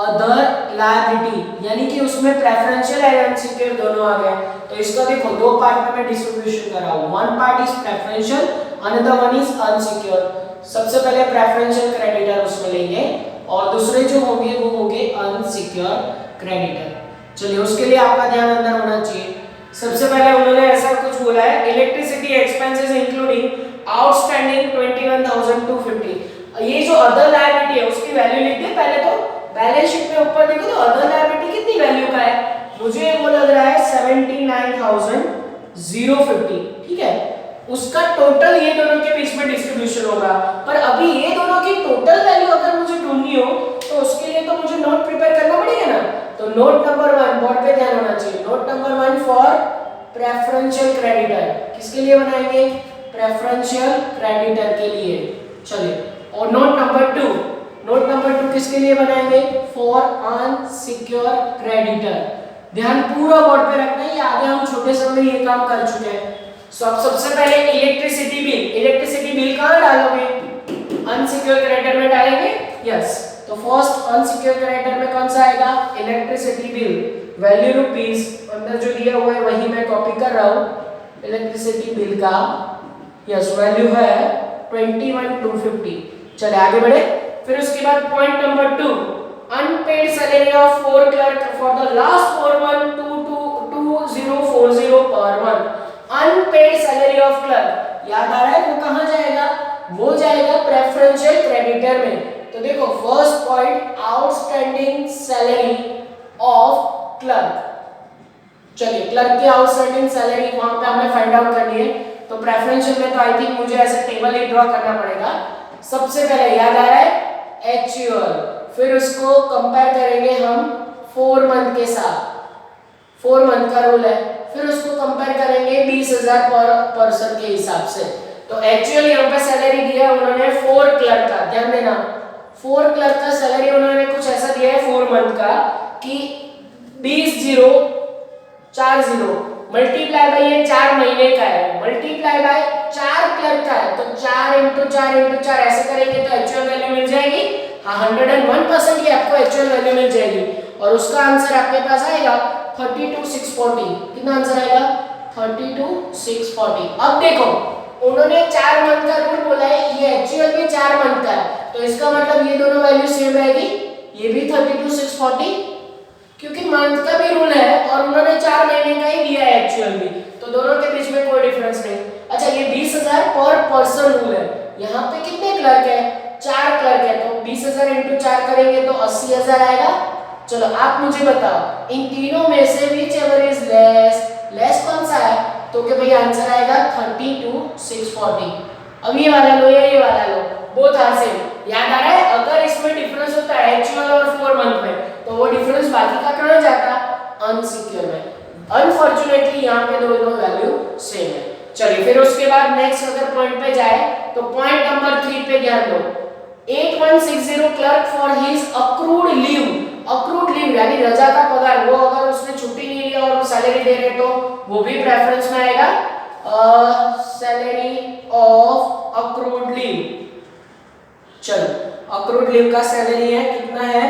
अदर लायबिलिटी यानी कि उसमें प्रेफरेंशियल एंड अनसिक्योर दोनों आ गए। तो इसका देखो दो पार्ट में मैं डिस्ट्रीब्यूशन कर रहा हूँ, one part is preferential, another one is unsecure. सबसे पहले प्रेफरेंशियल क्रेडिटर उसमें लेंगे और दूसरे जो होंगे वो होंगे अनसिक्योर क्रेडिटर। चलिए उसके लिए आपका ध्यान अंदर होना चाहिए। सबसे पहले उन्होंने ऐसा कुछ बोला है, इलेक्ट्रिसिटी एक्सपेंसेस इंक्लूडिंग आउटस्टैंडिंग 21,250। ये जो अदर लायबिलिटी है उसकी वैल्यू लिख दे पहले। तो बैलेंस शीट में ऊपर देखो तो अदर लायबिलिटी कितनी वैल्यू का है, मुझे वो लग रहा है 79,050। ठीक है, उसका टोटल ये दोनों के बीच में डिस्ट्रीब्यूशन होगा। पर अभी ये दोनों की टोटल वैल्यू अगर मुझे ढूंढनी हो तो उसके लिए तो मुझे नोट प्रिपेयर करना पड़ेगा ना। तो नोट नंबर 1 बोर्ड पे ध्यान होना चाहिए। Note number 1 for preferential creditor, किसके लिए बनाएंगे, प्रेफरेंशियल क्रेडिटर के लिए। चलिए, और नोट नंबर 2 किसके लिए बनाएंगे, फॉर अनसिक्योर क्रेडिटर। ध्यान पूरा बोर्ड पे रखना है, ये आगे हम छोटे समय में ये काम कर चुके हैं। सो अब सबसे पहले इलेक्ट्रिसिटी बिल कहां डालोगे, अनसिक्योर क्रेडिटर में डालेंगे। यस, तो फर्स्ट अनसिक्योर क्रेडिटर में कौन सा आएगा, इलेक्ट्रिसिटी बिल। वैल्यू रुपीस, अंदर जो दिया हुआ है वही मैं कॉपी कर रहा हूं। इलेक्ट्रिसिटी बिल का यस वैल्यू है 21,250। चले आगे बढ़े। फिर उसके बाद point number 2, unpaid salary of 4 clerk for the last 4 month 2040 per month. Unpaid salary of clerk याद आ रहा है वो कहां जाएगा, वो जाएगा प्रेफरेंशियल क्रेडिटर में। तो देखो first point outstanding salary of clerk. चलिए क्लर्क की आउटस्टैंडिंग सैलरी वहां पे हमने फाइंड आउट कर लिए। तो प्रेफरेंशियल में तो आई थिंक मुझे ऐसे टेबल ही ड्रॉ करना पड़ेगा। सबसे पहले याद आ रहा है एक्चुअल, फिर उसको कंपेयर करेंगे हम 4 मंथ के साथ, 4 मंथ का रूल है। फिर उसको कंपेयर करेंगे 20,000 पर पर्सन के हिसाब से। तो एक्चुअली यहाँ पे सैलरी दिया है उन्होंने 4 क्लर्क का, ध्यान देना 4 क्लर्क का सैलरी उन्होंने कुछ ऐसा दिया है 4 मंथ का कि 20,040 मल्टीप्लाई बाय ये 4 महीने का है, मल्टीप्लाई बाय 4 क्लर्क का है। तो 4 × 4 × 4 ऐसे करेंगे तो एक्चुअल वैल्यू मिल जाएगी। हाँ 101% ये आपको एक्चुअल वैल्यू मिल जाएगी। और उसका आंसर आपके पास आएगा 32,640। कितना आंसर आएगा? 32,640। अब देखो उन्होंने 4 मंथ का रूल बोला है, ये एक्चुअल में 4 मंथ का है, तो इसका मतलब ये दोनों वैल्यू सेम रहेगी, ये भी 32,640 क्योंकि मंथ का भी रूल है और उन्होंने 4 महीने का ही दिया है एक्चुअल में, तो दोनों के बीच में कोई डिफरेंस नहीं। अच्छा ये 20,000 पर पर्सन रूल है, यहाँ पे कितने क्लर्क है? 4 क्लर्क है, तो 20,000 इंटू 4 करेंगे तो 80,000 आएगा। चलो आप मुझे बताओ इन तीनों में से विच एवर इज लेस कौन सा है? तो कि भाई आंसर आएगा 32,640। अब ये वाला लो या ये वाला लो, बोथ आर सेम। याद आ रहा है अगर इसमें डिफरेंस होता है एक्चुअल और 4 मंथ में, तो वो डिफरेंस बाकी का कहां जाता? अनसिक्योर में। अनफॉर्चुनेटली यहाँ पे दोनों वैल्यू सेम है। चलिए फिर उसके बाद नेक्स्ट अगर पॉइंट पे जाए तो पॉइंट नंबर 3 पे ध्यान दो। 8160 clerk for his accrued leave. Accrued leave यानी रजा का पगार, वो अगर उसने छुट्टी नहीं लिया और वो सैलरी दे रहे तो वो भी प्रेफरेंस में आएगा। Salary of accrued leave. चलो अक्रूड लीव का सैलरी है कितना है?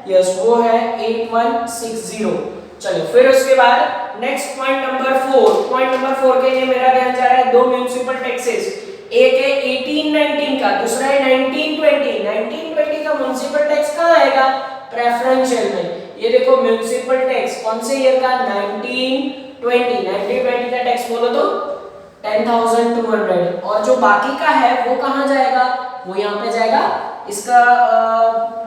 यस वो है 8160। चलो फिर उसके बाद next point number 4। Point number 4 के लिए मेरा ध्यान जा रहा है दो म्युनिसिपल टैक्सेस, एक है 1819 का, दूसरा है 1920। 1920 का म्युनिसिपल टैक्स कहां आएगा? प्रेफरेंशियल में। ये देखो म्युनिसिपल टैक्स कौन से ईयर का? 1920। 1920 का टैक्स बोलो तो 10,200 और जो बाकी का है वो कहां जाएगा? वो यहाँ पे जाएगा। इसका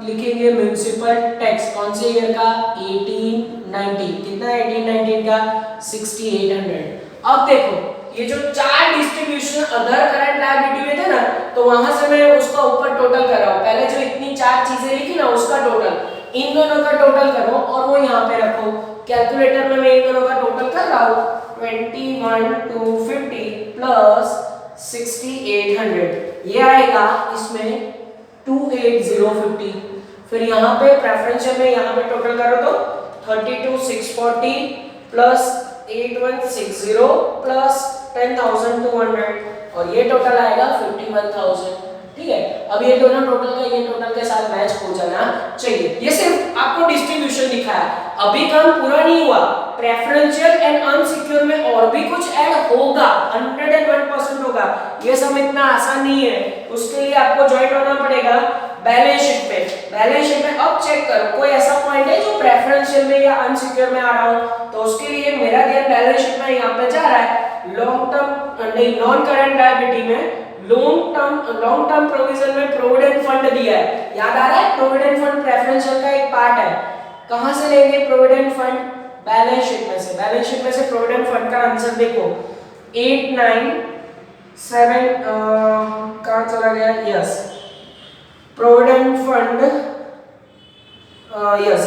लिखेंगे म्युनिसिपल टैक्स कौन से ईयर का? 1890। कितना है 1819 का? 6800। अब देखो ये जो 4 डिस्ट्रीब्यूशन अदर करंट लायबिलिटी में थे ना, तो वहां से मैं उसका ऊपर टोटल कर रहा हूं। पहले जो इतनी 4 चीजें लिखी ना उसका टोटल, इन दोनों का टोटल करो और वो यहाँ पे रखो। कैलकुलेटर में मैं इन दोनों का टोटल कर रहा हूं 21,250 प्लस 6800, ये आएगा इसमें 28,050। फिर यहाँ पे प्रेफरेंशियल में यहाँ पे टोटल करो तो 32,640 प्लस 8160 प्लस 10,200 और ये टोटल आएगा 51,000। ठीक है, अब ये दोनों टोटल का ये टोटल के साथ मैच हो जाना चाहिए। ये सिर्फ आपको डिस्ट्रीब्यूशन दिखाया, अभी काम पूरा नहीं हुआ। प्रेफरेंशियल एंड अनसिक्योर में और भी कुछ ऐड होगा, 101% होगा। ये सब इतना आसान नहीं है, उसके लिए आपको ज्वाइन होना पड़ेगा बैलेंस शीट पे। बैलेंस शीट में अब चेक करो कोई ऐसा पॉइंट है जो प्रेफरेंशियल में या अनसिक्योर में आ रहा हो, तो उसके लिए मेरा ध्यान बैलेंस शीट में यहाँ पे जा रहा है। लॉन्ग टर्म नहीं, नॉन करंट लायबिलिटी में लॉन्ग टर्म प्रोविजन में प्रोविडेंट फंड दिया है, याद आ रहा है? प्रोविडेंट फंड प्रेफरेंशियल का एक पार्ट है। कहां से लेंगे प्रोविडेंट फंड? बैलेंस शीट में से। बैलेंस शीट में से प्रोविडेंट फंड का आंसर देखो 897 कहां चला गया? Yes provident fund, yes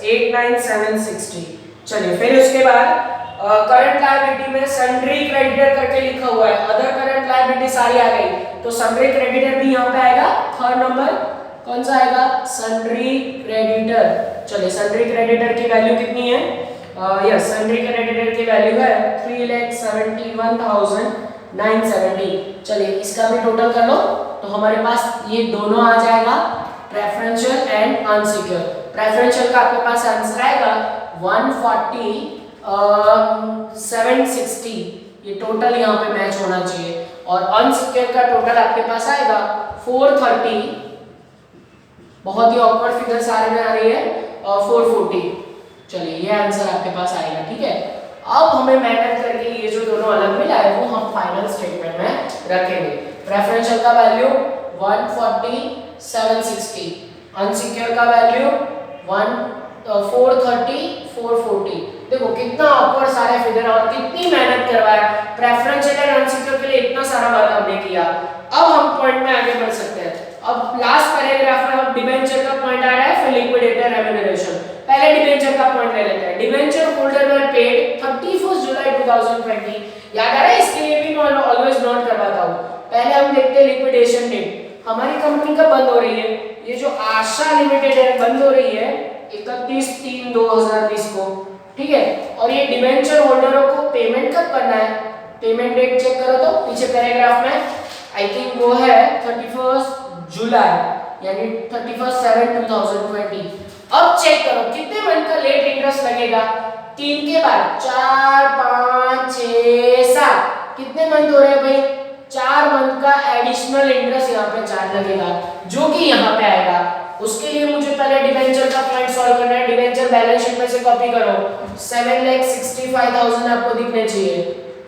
89760। चलिए फिर उसके बाद करंट लायबिलिटी में सन्ड्री क्रेडिटर करके लिखा हुआ है, अदर करंट लायबिलिटी सारी आ गई, तो सन्ड्री क्रेडिटर भी यहाँ पे आएगा। थर्ड नंबर कौन सा आएगा? Sundry creditor. चलिए सन्ड्री क्रेडिटर की वैल्यू कितनी है? यस सन्ड्री क्रेडिटर की वैल्यू है 3,71,970। चलिए इसका भी टोटल कर लो तो हमारे पास ये दोनों आ जाएगा, प्रेफरेंशियल एंड अनसिक्योर। प्रेफरेंशियल का आपके पास आंसर आएगा 140,760, ये टोटल यहाँ पे मैच होना चाहिए। और अनसिक्योर का टोटल आपके पास आएगा 430, बहुत ही ऑकवर्ड फिगर सारे में आ रही है, 440। चलिए ये आंसर आपके पास आएगा। ठीक है, अब हमें मेहनत करके ये जो दोनों अलग मिला है वो हम फाइनल स्टेटमेंट में रखेंगे। प्रेफरेंशियल का वैल्यू 140,760, अनसिक्योर का वैल्यू 430,440। देखो कितना ऑकवर्ड सारे फिगर और कितनी मेहनत करवाया। प्रेफरेंशियल एंड अनसिक्योर के लिए इतना सारा वर्क हमने किया। अब हम पॉइंट में आगे बढ़ सकते हैं। अब लास्ट पैराग्राफ में अब डिबेंचर का पॉइंट आ रहा है, फिर लिक्विडेटर रेम्यूनरेशन। पहले डिबेंचर का पॉइंट ले लेते हैं। डिबेंचर होल्डर वर पेड 31 जुलाई 2020। याद आ रहा है? इसके लिए भी मैं ऑलवेज नोट करवाता हूं। पहले हम देखते हैं लिक्विडेशन डेट। हमारी कंपनी कब बंद हो रही है? ये जो आशा लिमिटेड है बंद हो रही है 31/3/2020 को। ठीक है, और ये डिबेंचर होल्डरों को पेमेंट कब करना है? पेमेंट डेट चेक करो तो पीछे पैराग्राफ में आई थिंक वो है 31 जुलाई यानी 31/7/2020। अब चेक करो कितने मंथ का लेट इंटरेस्ट लगेगा। 3 के बाद 4 5 6 7 कितने मंथ हो रहे हैं भाई? 4 मंथ का एडिशनल इंटरेस्ट यहाँ पे चार्ज लगेगा जो कि यहाँ पे आएगा। उसके लिए मुझे पहले डिबेंचर का पॉइंट सॉल्व करना है। डिबेंचर बैलेंस शीट में से कॉपी करो, 7,65,000 आपको दिखने चाहिए।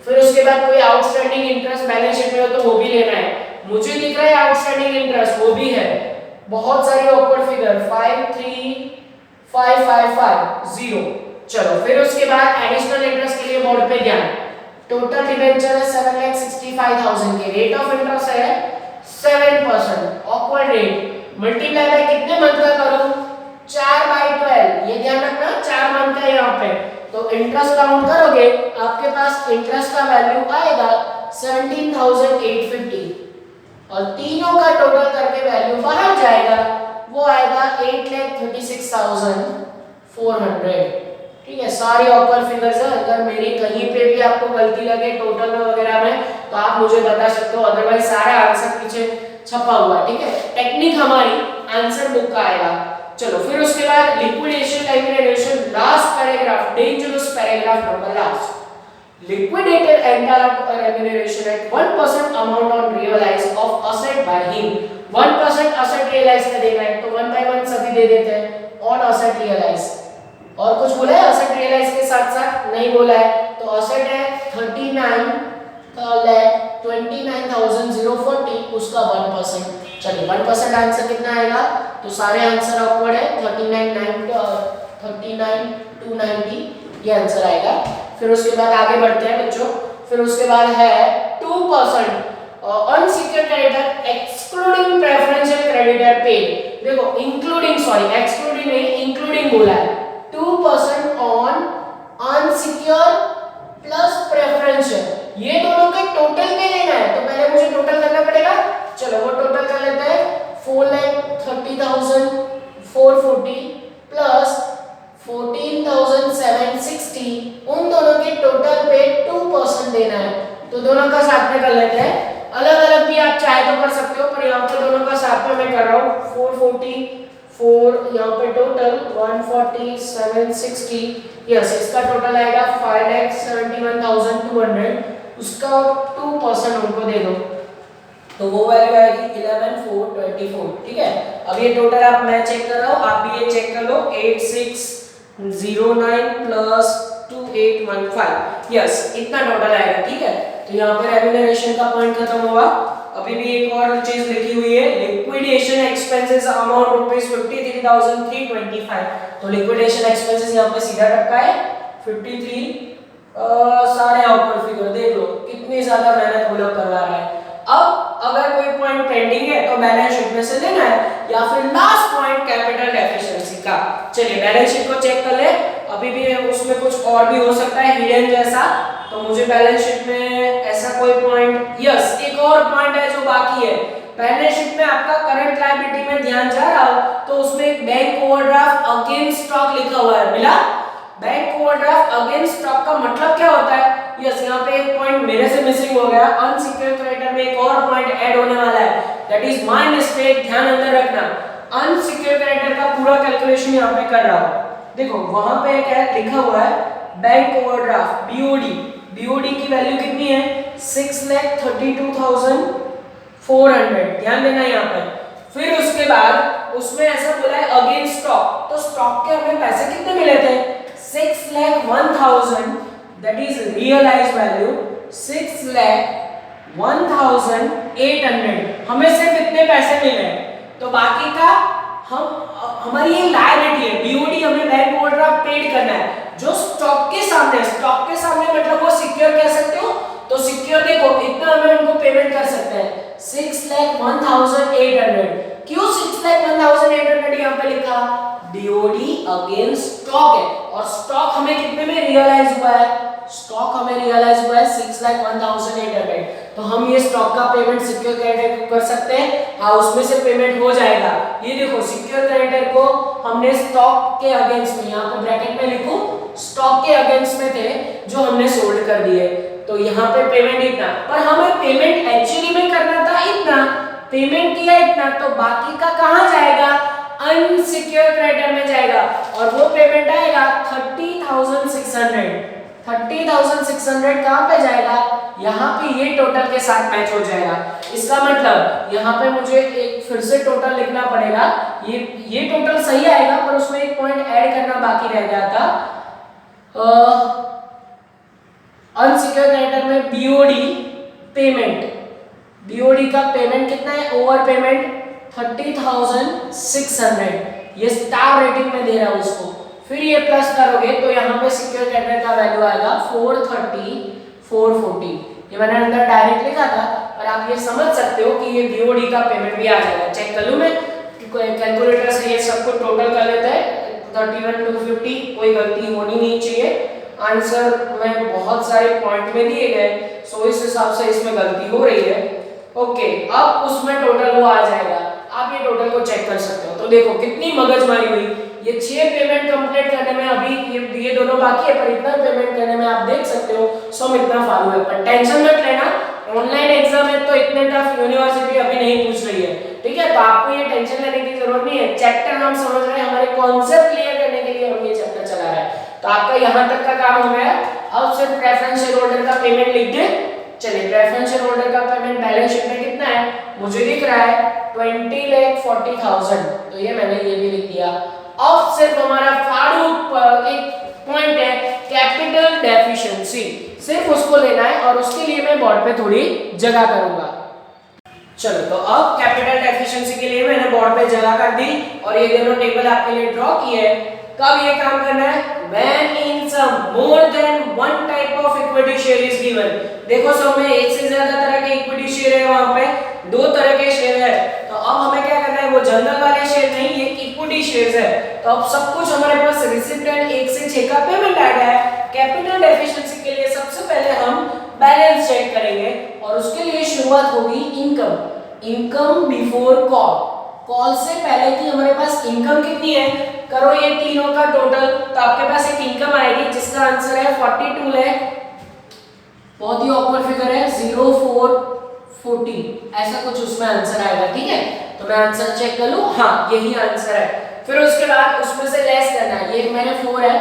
फिर उसके बाद कोई आउटस्टैंडिंग इंटरेस्ट बैलेंस शीट में हो तो वो भी लेना है। मुझे दिख रहा है आउटस्टैंडिंग इंटरेस्ट, वो भी है। बहुत सारी ऑकवर्ड फिगर 5,3,5,5,5,0। चलो फिर उसके बाद एडिशनल इंटरेस्ट के लिए बोर्ड पे ध्यान। टोटल डिबेंचर है 7,65,000 के, रेट ऑफ इंटरेस्ट है 7%। ऑकवर्ड रेट मल्टीप्लाई बाय कितने मंथ का करूं? 4/12। ये ध्यान रखना 4 मंथ है यहाँ पे। तो इंटरेस्ट काउंट करोगे आपके पास इंटरेस्ट का वैल्यू आएगा 17,850 और तीनों का टोटल करके वैल्यू बाहर जाएगा, वो आएगा 8,36,400। ठीक है, सारी ऑकवर्ड फिगर्स है। अगर मेरी कहीं पे भी आपको गलती लगे टोटल में वगैरह में तो आप मुझे बता सकते हो, अदरवाइज सारा आंसर पीछे छपा हुआ है। ठीक है, टेक्निक हमारी आंसर बुक का आएगा। चलो फिर उसके बाद liquidation elimination, last paragraph, dangerous paragraph number last. Liquidated entire remuneration at 1% amount on realize of asset by him। 1% asset realize का देना है तो 1 by 1 सभी दे देते हैं on asset realize। और कुछ बोला है asset realize के साथ साथ? नहीं बोला है। तो asset है 39,29,040, उसका 1%। चलिए 1% आंसर कितना आएगा? तो सारे आंसर ऑकवर्ड है, 39,290 ये आंसर आएगा। फिर उसके बाद आगे बढ़ते हैं बच्चों। फिर उसके बाद है 2% unsecured creditor excluding preferential creditor paid. देखो इंक्लूडिंग, सॉरी एक्सक्लूडिंग नहीं इंक्लूडिंग बोला है। 2% ऑन अनसिक्योर्ड प्लस प्रेफरेंशियल, ये दोनों के टोटल पे लेना है। तो पहले मुझे टोटल करना पड़ेगा। चलो वो टोटल कर लेते हैं। 4,30,440 प्लस 14,760, उन दोनों के टोटल पे 2% देना है। तो दोनों का साथ में कर लेते हैं। अलग अलग भी आप चाहे तो कर सकते हो, पर यहाँ पे दोनों का साथ में मैं कर रहा हूँ। 444 यहाँ पे टोटल 140,760, यस इसका टोटल आएगा 5,71,200। उसका 2% उनको दे दो तो वो वैल्यू आएगी 11,424। ठीक है, अब ये टोटल आप मैं चेक कर रहा हूँ, आप भी ये चेक कर लो। 8609 प्लस 2815, यस इतना टोटल आएगा। ठीक है, तो यहाँ पे रेम्यूनरेशन का पॉइंट खत्म हुआ। अभी भी एक और चीज लिखी हुई है, लिक्विडेशन एक्सपेंसेस अमाउंट ₹53,325। तो लिक्विडेशन एक्सपेंसेस यहाँ पे सीधा टपका है 53। सारे आउटपुट फिगर देख लो कितनी ज्यादा मेहनत वो लोग करवा रहा है। अब अगर कोई पॉइंट पेंडिंग है तो बैलेंस शीट में से लेना है, या फिर लास्ट पॉइंट कैपिटल डेफिशिएंसी का। चलिए बैलेंस शीट को चेक कर ले। अभी भी उसमें कुछ और भी हो सकता है हिडन जैसा, तो मुझे बैलेंस शीट में ऐसा कोई पॉइंट, यस एक और पॉइंट है जो बाकी है। बैलेंस शीट में आपका करंट लायबिलिटी में ध्यान जा रहा हो तो उसमें एक बैंक ओवरड्राफ्ट अगेंस्ट स्टॉक लिखा हुआ है, मिला? बैंक ओवरड्राफ्ट अगेंस्ट स्टॉक का मतलब क्या होता है? यस यहाँ पे एक पॉइंट मेरे से मिसिंग हो गया। अनसिक्योर्ड क्रेडिटर में एक और पॉइंट ऐड होने वाला है, दैट इज माय मिस्टेक, ध्यान अंदर रखना। अनसिक्योर्ड क्रेडिटर का पूरा कैलकुलेशन यहाँ पे कर रहा हूँ। देखो वहां पे क्या लिखा हुआ है, बैंक ओवरड्राफ्ट बीओडी, बीओडी की वैल्यू कितनी है? 6,32,400, ध्यान देना यहाँ पे। फिर उसके बाद उसमें ऐसा बोला है अगेंस्ट स्टॉक, तो स्टॉक के हमें पैसे कितने मिले थे? 6,01,000, दैट इज रियलाइज्ड वैल्यू 6,01,800। हमें सिर्फ इतने पैसे मिले, तो बाकी का हमारी ये लायबिलिटी है। बीओडी हमें बैंक ओवरड्राफ्ट पेड करना है जो स्टॉक के सामने, स्टॉक के सामने मतलब वो सिक्योर कह सकते हो। तो सिक्योर देखो इतना हमें उनको पेमेंट कर सकते हैं 6,01,800। क्यों 6,01,800 यहाँ पे लिखा? बीओडी अगेंस्ट स्टॉक है और स्टॉक हमें कितने में रियलाइज हुआ है? स्टॉक हमें रियलाइज हुआ है 6,01,800। तो हम ये स्टॉक का पेमेंट सिक्योर क्रेडिटर को कर सकते हैं। हाँ उसमें से पेमेंट हो जाएगा। ये देखो सिक्योर क्रेडिटर को हमने स्टॉक के अगेंस्ट में, यहाँ पे ब्रैकेट में लिखूं स्टॉक के अगेंस्ट में थे जो हमने सोल्ड कर दिए। तो यहाँ पे पेमेंट इतना, पर हमें पेमेंट एक्चुअली में करना था इतना, पेमेंट किया इतना, तो बाकी का कहाँ जाएगा? अनसिक्योर क्रेडिटर में जाएगा और वो पेमेंट आएगा 30,600। 30,600 कहां पे जाएगा, यहाँ पे ये टोटल के साथ मैच हो जाएगा। इसका मतलब यहाँ पे मुझे एक फिर से टोटल लिखना पड़ेगा। ये टोटल सही आएगा पर उसमें एक पॉइंट ऐड करना बाकी रह गया था। अनसिक्योर क्रेडिटर में बीओडी पेमेंट, बीओडी का पेमेंट कितना है, ओवर पेमेंट 30,600, ये स्टार रेटिंग में दे रहा है उसको। फिर ये प्लस करोगे तो यहाँ पे सिक्योर क्रेडिटर का वैल्यू आएगा 430, 440। ये मैंने अंदर डायरेक्ट लिखा था पर आप ये समझ सकते हो कि ये बीओडी का पेमेंट भी आ जाएगा। चेक कर लूं मैं, कैलकुलेटर से ये सब कुछ टोटल कर लेता है 31,250, कोई गलती होनी नहीं चाहिए। आंसर में बहुत सारे पॉइंट में दिए गए, सो इस हिसाब से इसमें गलती हो रही है। ओके, अब उसमें टोटल वो आ जाएगा, आप ये टोटल को चेक कर सकते हो। तो देखो कितनी मगजमारी हुई, ये 6 पेमेंट कंप्लीट करने में अभी ये दोनों बाकी है पर इतना पेमेंट करने में आप देख सकते हो सम इतना फालू है। पर टेंशन मत लेना, ऑनलाइन एग्जाम है तो इतने टफ यूनिवर्सिटी अभी नहीं पूछ रही है, ठीक है। तो आपको ये टेंशन लेने की जरूरत नहीं है। चैप्टर हम समझ रहे हैं, हमारे कॉन्सेप्ट क्लियर करने के लिए हम ये चैप्टर चला रहे हैं। तो आपका यहाँ तक का काम हो गया। अब सिर्फ प्रेफरेंस शेयर होल्डर का पेमेंट लिख दे। चलिए, प्रेफरेंस शेयर होल्डर का पेमेंट बैलेंस शीट में कितना है, मुझे दिख रहा है 20,40,000, तो ये मैंने ये भी लिख दिया। अब सिर्फ हमारा फाड़ू एक पॉइंट है कैपिटल डेफिशिएंसी, सिर्फ उसको लेना है और उसके लिए मैं बोर्ड पे थोड़ी जगह करूंगा। चलो, तो अब कैपिटल डेफिशिएंसी के लिए मैंने बोर्ड पे जगह कर दी और ये दोनों टेबल आपके लिए ड्रॉ किए हैं। कब ये काम करना है, when in sum more than one type of equity share is given। देखो सब में एक से ज्यादा तरह के इक्विटी शेयर है, वहां पे 2 तरह के शेयर है। तो अब हमें क्या करना है, वो जनरल वाले शेयर नहीं, ये इक्विटी शेयर्स है। तो अब सब कुछ हमारे पास रिसिप्टेंट 1 से 6 का पेमेंट आ गया है। कैपिटल डेफिशिएंसी के लिए सबसे पहले हम बैलेंस चेक करेंगे और उसके लिए शुरुआत होगी income, income before call. Call से पहले की हमारे पास इनकम कितनी है, करो ये तीनों का टोटल, तो आपके पास एक इनकम आएगी जिसका आंसर है 42 लाख। बहुत ही ऑकवर्ड फिगर है, 0440 ऐसा कुछ उसमें आंसर आएगा, ठीक है। तो मैं आंसर चेक कर लूं, हाँ यही आंसर है। फिर उसके बाद उसमें से लेस करना है, ये मैंने 4 है,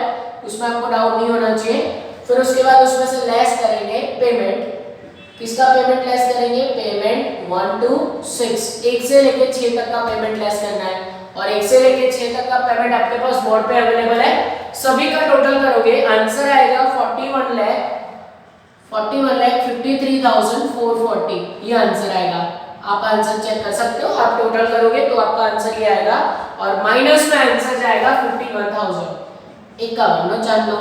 उसमें आपको डाउट नहीं होना चाहिए। फिर उसके बाद उसमें से लेस करेंगे पेमेंट, किसका पेमेंट लेस करेंगे, पेमेंट 1 to 6, 1 से लेके 6 तक का पेमेंट लेस करना है। और 1 से लेके 6 तक का पेमेंट आपके पास बोर्ड पे अवेलेबल है, सभी का टोटल करोगे आंसर आएगा 41,53,440, ये आंसर आएगा। आप आंसर चेक कर सकते हो, आप टोटल करोगे तो आपका आंसर ये आएगा और माइनस में आंसर जाएगा 51,051, जान लो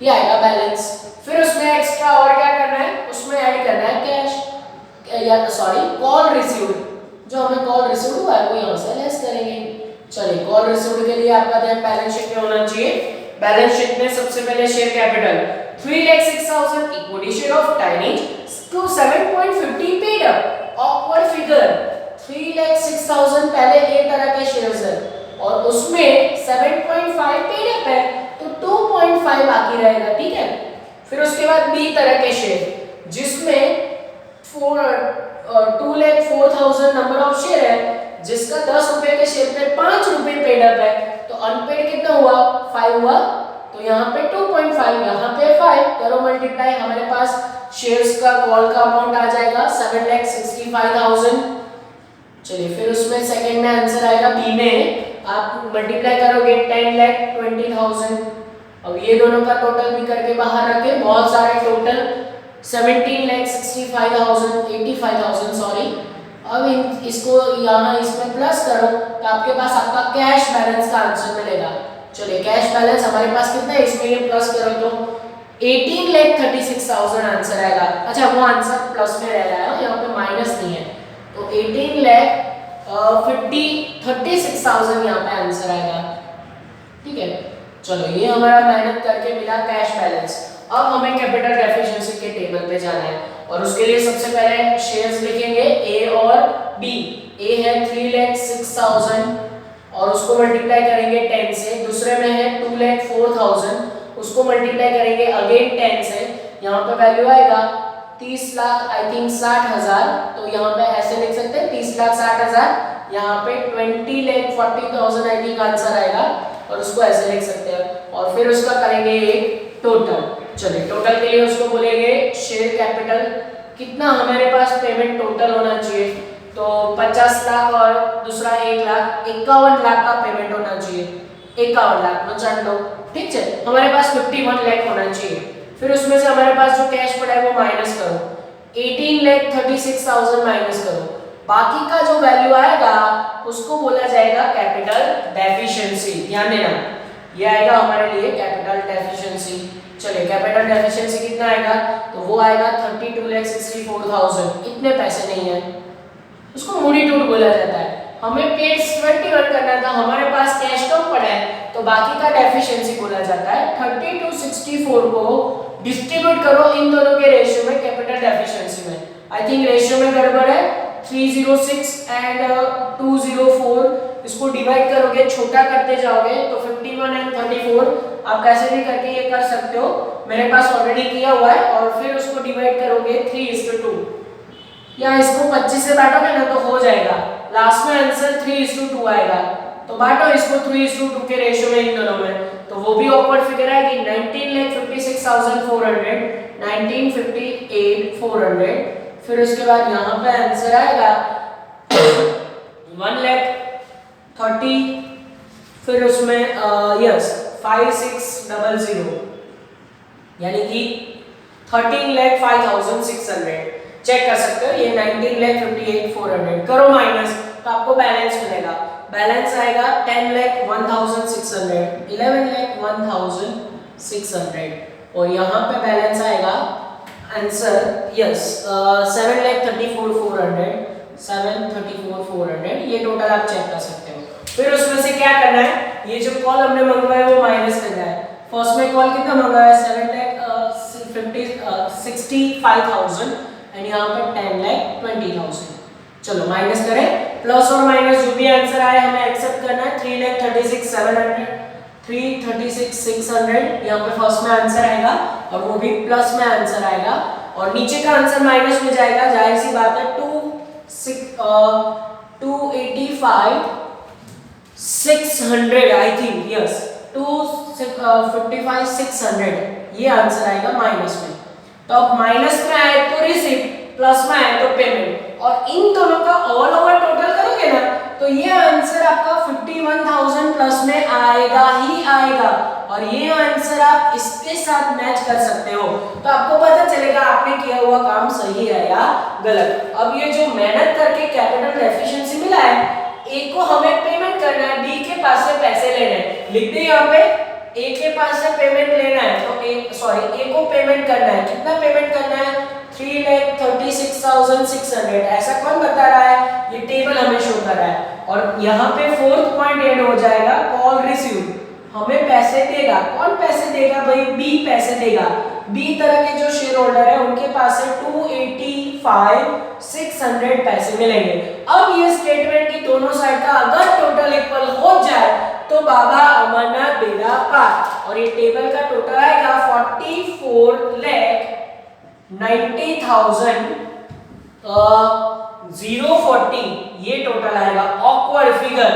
ये आएगा बैलेंस। फिर उसमें एक्स्ट्रा और क्या करना है, उसमें ऐड करना है कैश या सॉरी कॉल रिसीव्ड, जो हमें कॉल रिसीव्ड हुआ है वो यहाँ से लेस करेंगे। चलिए, कॉल रिसीव्ड के लिए आपका ध्यान बैलेंस शीट में होना चाहिए। बैलेंस शीट में सबसे पहले share capital 3,06,000 equity share of टाइनिज to 7.50 paid up, awkward figure 3,06,000 पहले ए तरह के शेयर्स है और उसमें 7.5 पेड अप है तो 2.5 बाकी रहेगा, ठीक है। फिर उसके बाद बी तरह के शेयर जिसमें 2,04,000 नंबर ऑफ शेयर है, जिसका 10 रुपए के शेयर पे 5 रुपए पेड अप है, तो अनपेड कितना हुआ, 5 हुआ, तो यहाँ पे 2.5, यहाँ पे 5, करो मल्टीप्लाई, हमारे पास शेयर्स का कॉल का अमाउंट आ जाएगा 7,65,000। चलिए, फिर उसमें सेकंड में आंसर आएगा बी में, आप मल्टीप्लाई करोगे 10,20,000। अब ये दोनों का टोटल भी करके बाहर रखे, बहुत सारे टोटल 17,65,000, 85,000 सॉरी। अब इसको यहाँ इसमें प्लस करो तो आपके पास आपका कैश बैलेंस का आंसर मिलेगा। चलिए, कैश बैलेंस हमारे पास कितना है, इसमें ये प्लस करो तो 18,36,000 आंसर आएगा। अच्छा, वो आंसर प्लस में रह रहा है, यहाँ पे माइनस नहीं है, तो 18,36,000 यहाँ पे आंसर आएगा, ठीक है। चलो, ये हमारा मेहनत करके मिला कैश बैलेंस। अब हमें कैपिटल डेफिशिएंसी के टेबल पे जाना है और उसके लिए सबसे पहले शेयर्स लिखेंगे ए और बी। ए है 3,06,000 और उसको मल्टीप्लाई करेंगे 10 से। दूसरे में है 2,04,000, उसको मल्टीप्लाई करेंगे अगेन 10 से। यहाँ पे वैल्यू आएगा 30 लाख, आई थिंक 60,000, तो यहाँ पे ऐसे लिख सकते हैं 30,60,000 यहाँ पे 20,40,000 आई थिंक आंसर आएगा और उसको ऐसे लिख सकते हैं और फिर उसका करेंगे एक टोटल। चलिए टोटल के लिए उसको बोलेंगे शेयर कैपिटल, कितना हमारे पास पेमेंट टोटल होना चाहिए, तो 50 लाख और दूसरा 1 लाख, 51 लाख का पेमेंट होना चाहिए, 51 लाख नो जान लो, ठीक है। हमारे पास 51 लाख होना चाहिए। फिर उसमें से हमारे पास जो कैश पड़ा है वो माइनस करो, 18,36,000 माइनस करो, बाकी का जो वैल्यू आएगा उसको बोला जाएगा कैपिटल डेफिशिएंसी। ध्यान देना ये आएगा हमारे लिए कैपिटल डेफिशिएंसी। चलिए कैपिटल डेफिशिएंसी कितना आएगा, तो वो आएगा 32,64,000। इतने पैसे नहीं है, उसको मूडी टूट बोला जाता है। हमें पेड 21 करना था, हमारे पास कैश कम पड़ा है तो बाकी का डेफिशिएंसी बोला जाता है। 3264 को डिस्ट्रीब्यूट करो इन दोनों के रेशियो में, कैपिटल डेफिशिएंसी में। आई थिंक रेशियो में गड़बड़ है, 306 एंड 204, इसको डिवाइड करोगे छोटा करते जाओगे तो 51 एंड 34 आप कैसे भी करके ये कर सकते हो, मेरे पास ऑलरेडी किया हुआ है। और फिर उसको डिवाइड करोगे 3:2, या इसको 25 से बांटोगे ना तो हो जाएगा, लास्ट में आंसर 3:2 आएगा। तो बांटो इसको 3:2 के रेशियो में इन दोनों में, तो वो भी ऑकवर्ड फिगर आएगी। 19,56,400, 19,58,400। फिर उसके बाद यहाँ पे आंसर आएगा 1,30,000, फिर उसमें यस 5,600, यानी कि 13,05,600। चेक कर सकते हो, ये 19,58,400 करो माइनस तो आपको बैलेंस मिलेगा। बैलेंस आएगा 10,01,600, 11,01,600 और यहाँ पे बैलेंस आएगा आंसर यस 7,34,400, 7,34,400। ये टोटल आप चेक कर सकते हो। फिर उसमें से क्या करना है, ये जो कॉल हमने मंगवाया वो माइनस करना है। फर्स्ट में कॉल कितना मंगवाया, 7,65,000 एंड यहाँ पे 10,20,000। चलो माइनस करें, प्लस और माइनस जो भी आंसर आए हमें एक्सेप्ट करना है। 3,36,700, 3,36,600 यहाँ पे फर्स्ट में आंसर आएगा और वो भी प्लस में आंसर आएगा और नीचे का आंसर माइनस में जाएगा, जाहिर सी बात है। 285,600 आई थिंक, यस 255,600 ये आंसर आएगा माइनस में। तो अब माइनस में आए तो रिसीप्ट, प्लस में आए तो पेमेंट, और इन दोनों का ऑल ओवर टोटल करोगे ना तो ये आंसर आपका 51,000 प्लस में आएगा ही आएगा। और ये आंसर आप इसके साथ मैच कर सकते हो तो आपको पता चलेगा आपने किया हुआ काम सही है या गलत। अब ये जो मेहनत करके कैपिटल एफिशिएंसी मिला है, ए को हमें पेमेंट करना है, बी के पास से पैसे लेने हैं। लिख दे यहाँ पे ए के पास से पेमेंट लेना है तो ए को पेमेंट करना है। कितना पेमेंट करना है, 3,36,600। ऐसा कौन बता रहा है, ये टेबल हमें शो कर रहा है। और यहाँ पे फोर्थ पॉइंट ऐड हो जाएगा, कॉल रिसीव। हमें पैसे देगा, कौन पैसे देगा भाई, बी पैसे देगा। बी तरह के जो शेयर होल्डर है उनके पास से 285,600 पैसे मिलेंगे। अब ये स्टेटमेंट की दोनों साइड का अगर टोटल इक्वल हो जाए तो बाबा अमरनाथ बेड़ा पार। और ये टेबल का टोटल आएगा 44,90,040, ये टोटल आएगा। ऑकवर्ड फिगर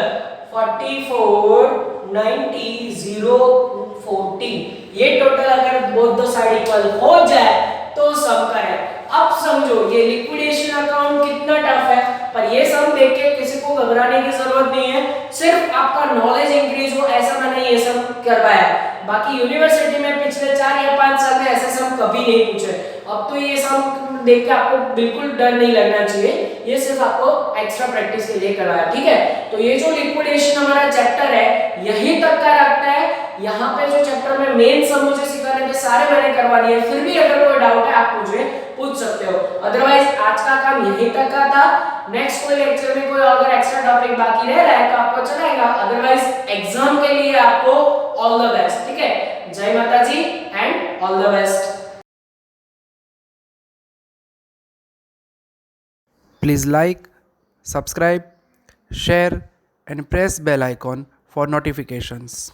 44,90,040, ये टोटल अगर बोथ द साइड इक्वल हो जाए तो सम करें। अब समझो ये लिक्विडेशन अकाउंट कितना टफ है, पर ये सम देख के किसी को घबराने की जरूरत नहीं है। सिर्फ आपका नॉलेज इंक्रीज हो ऐसा मैंने ये सम करवाया। बाकी यूनिवर्सिटी में पिछले 4 या 5 साल में ऐसे सम कभी नहीं पूछे। अब तो ये सम देख के आपको बिल्कुल डर नहीं लगना चाहिए, ये सिर्फ आपको एक्स्ट्रा प्रैक्टिस के लिए करवाया, ठीक है। तो ये जो लिक्विडेशन हमारा चैप्टर है यही तक का रखता है। यहाँ पे जो चैप्टर में मेन सम मुझे सिखाने के सारे मैंने करवा दिए, फिर भी अगर कोई डाउट है आप मुझे पूछ सकते हो। अदरवाइज आज का काम यही तक का था। नेक्स्ट कोई लेक्चर में कोई अगर एक्स्ट्रा टॉपिक बाकी रह रहा है तो आपको चलेगा, अदरवाइज एग्जाम के लिए आपको ऑल द बेस्ट, ठीक है। जय Mata ji and all the best. Please like, subscribe, share and press bell icon for notifications.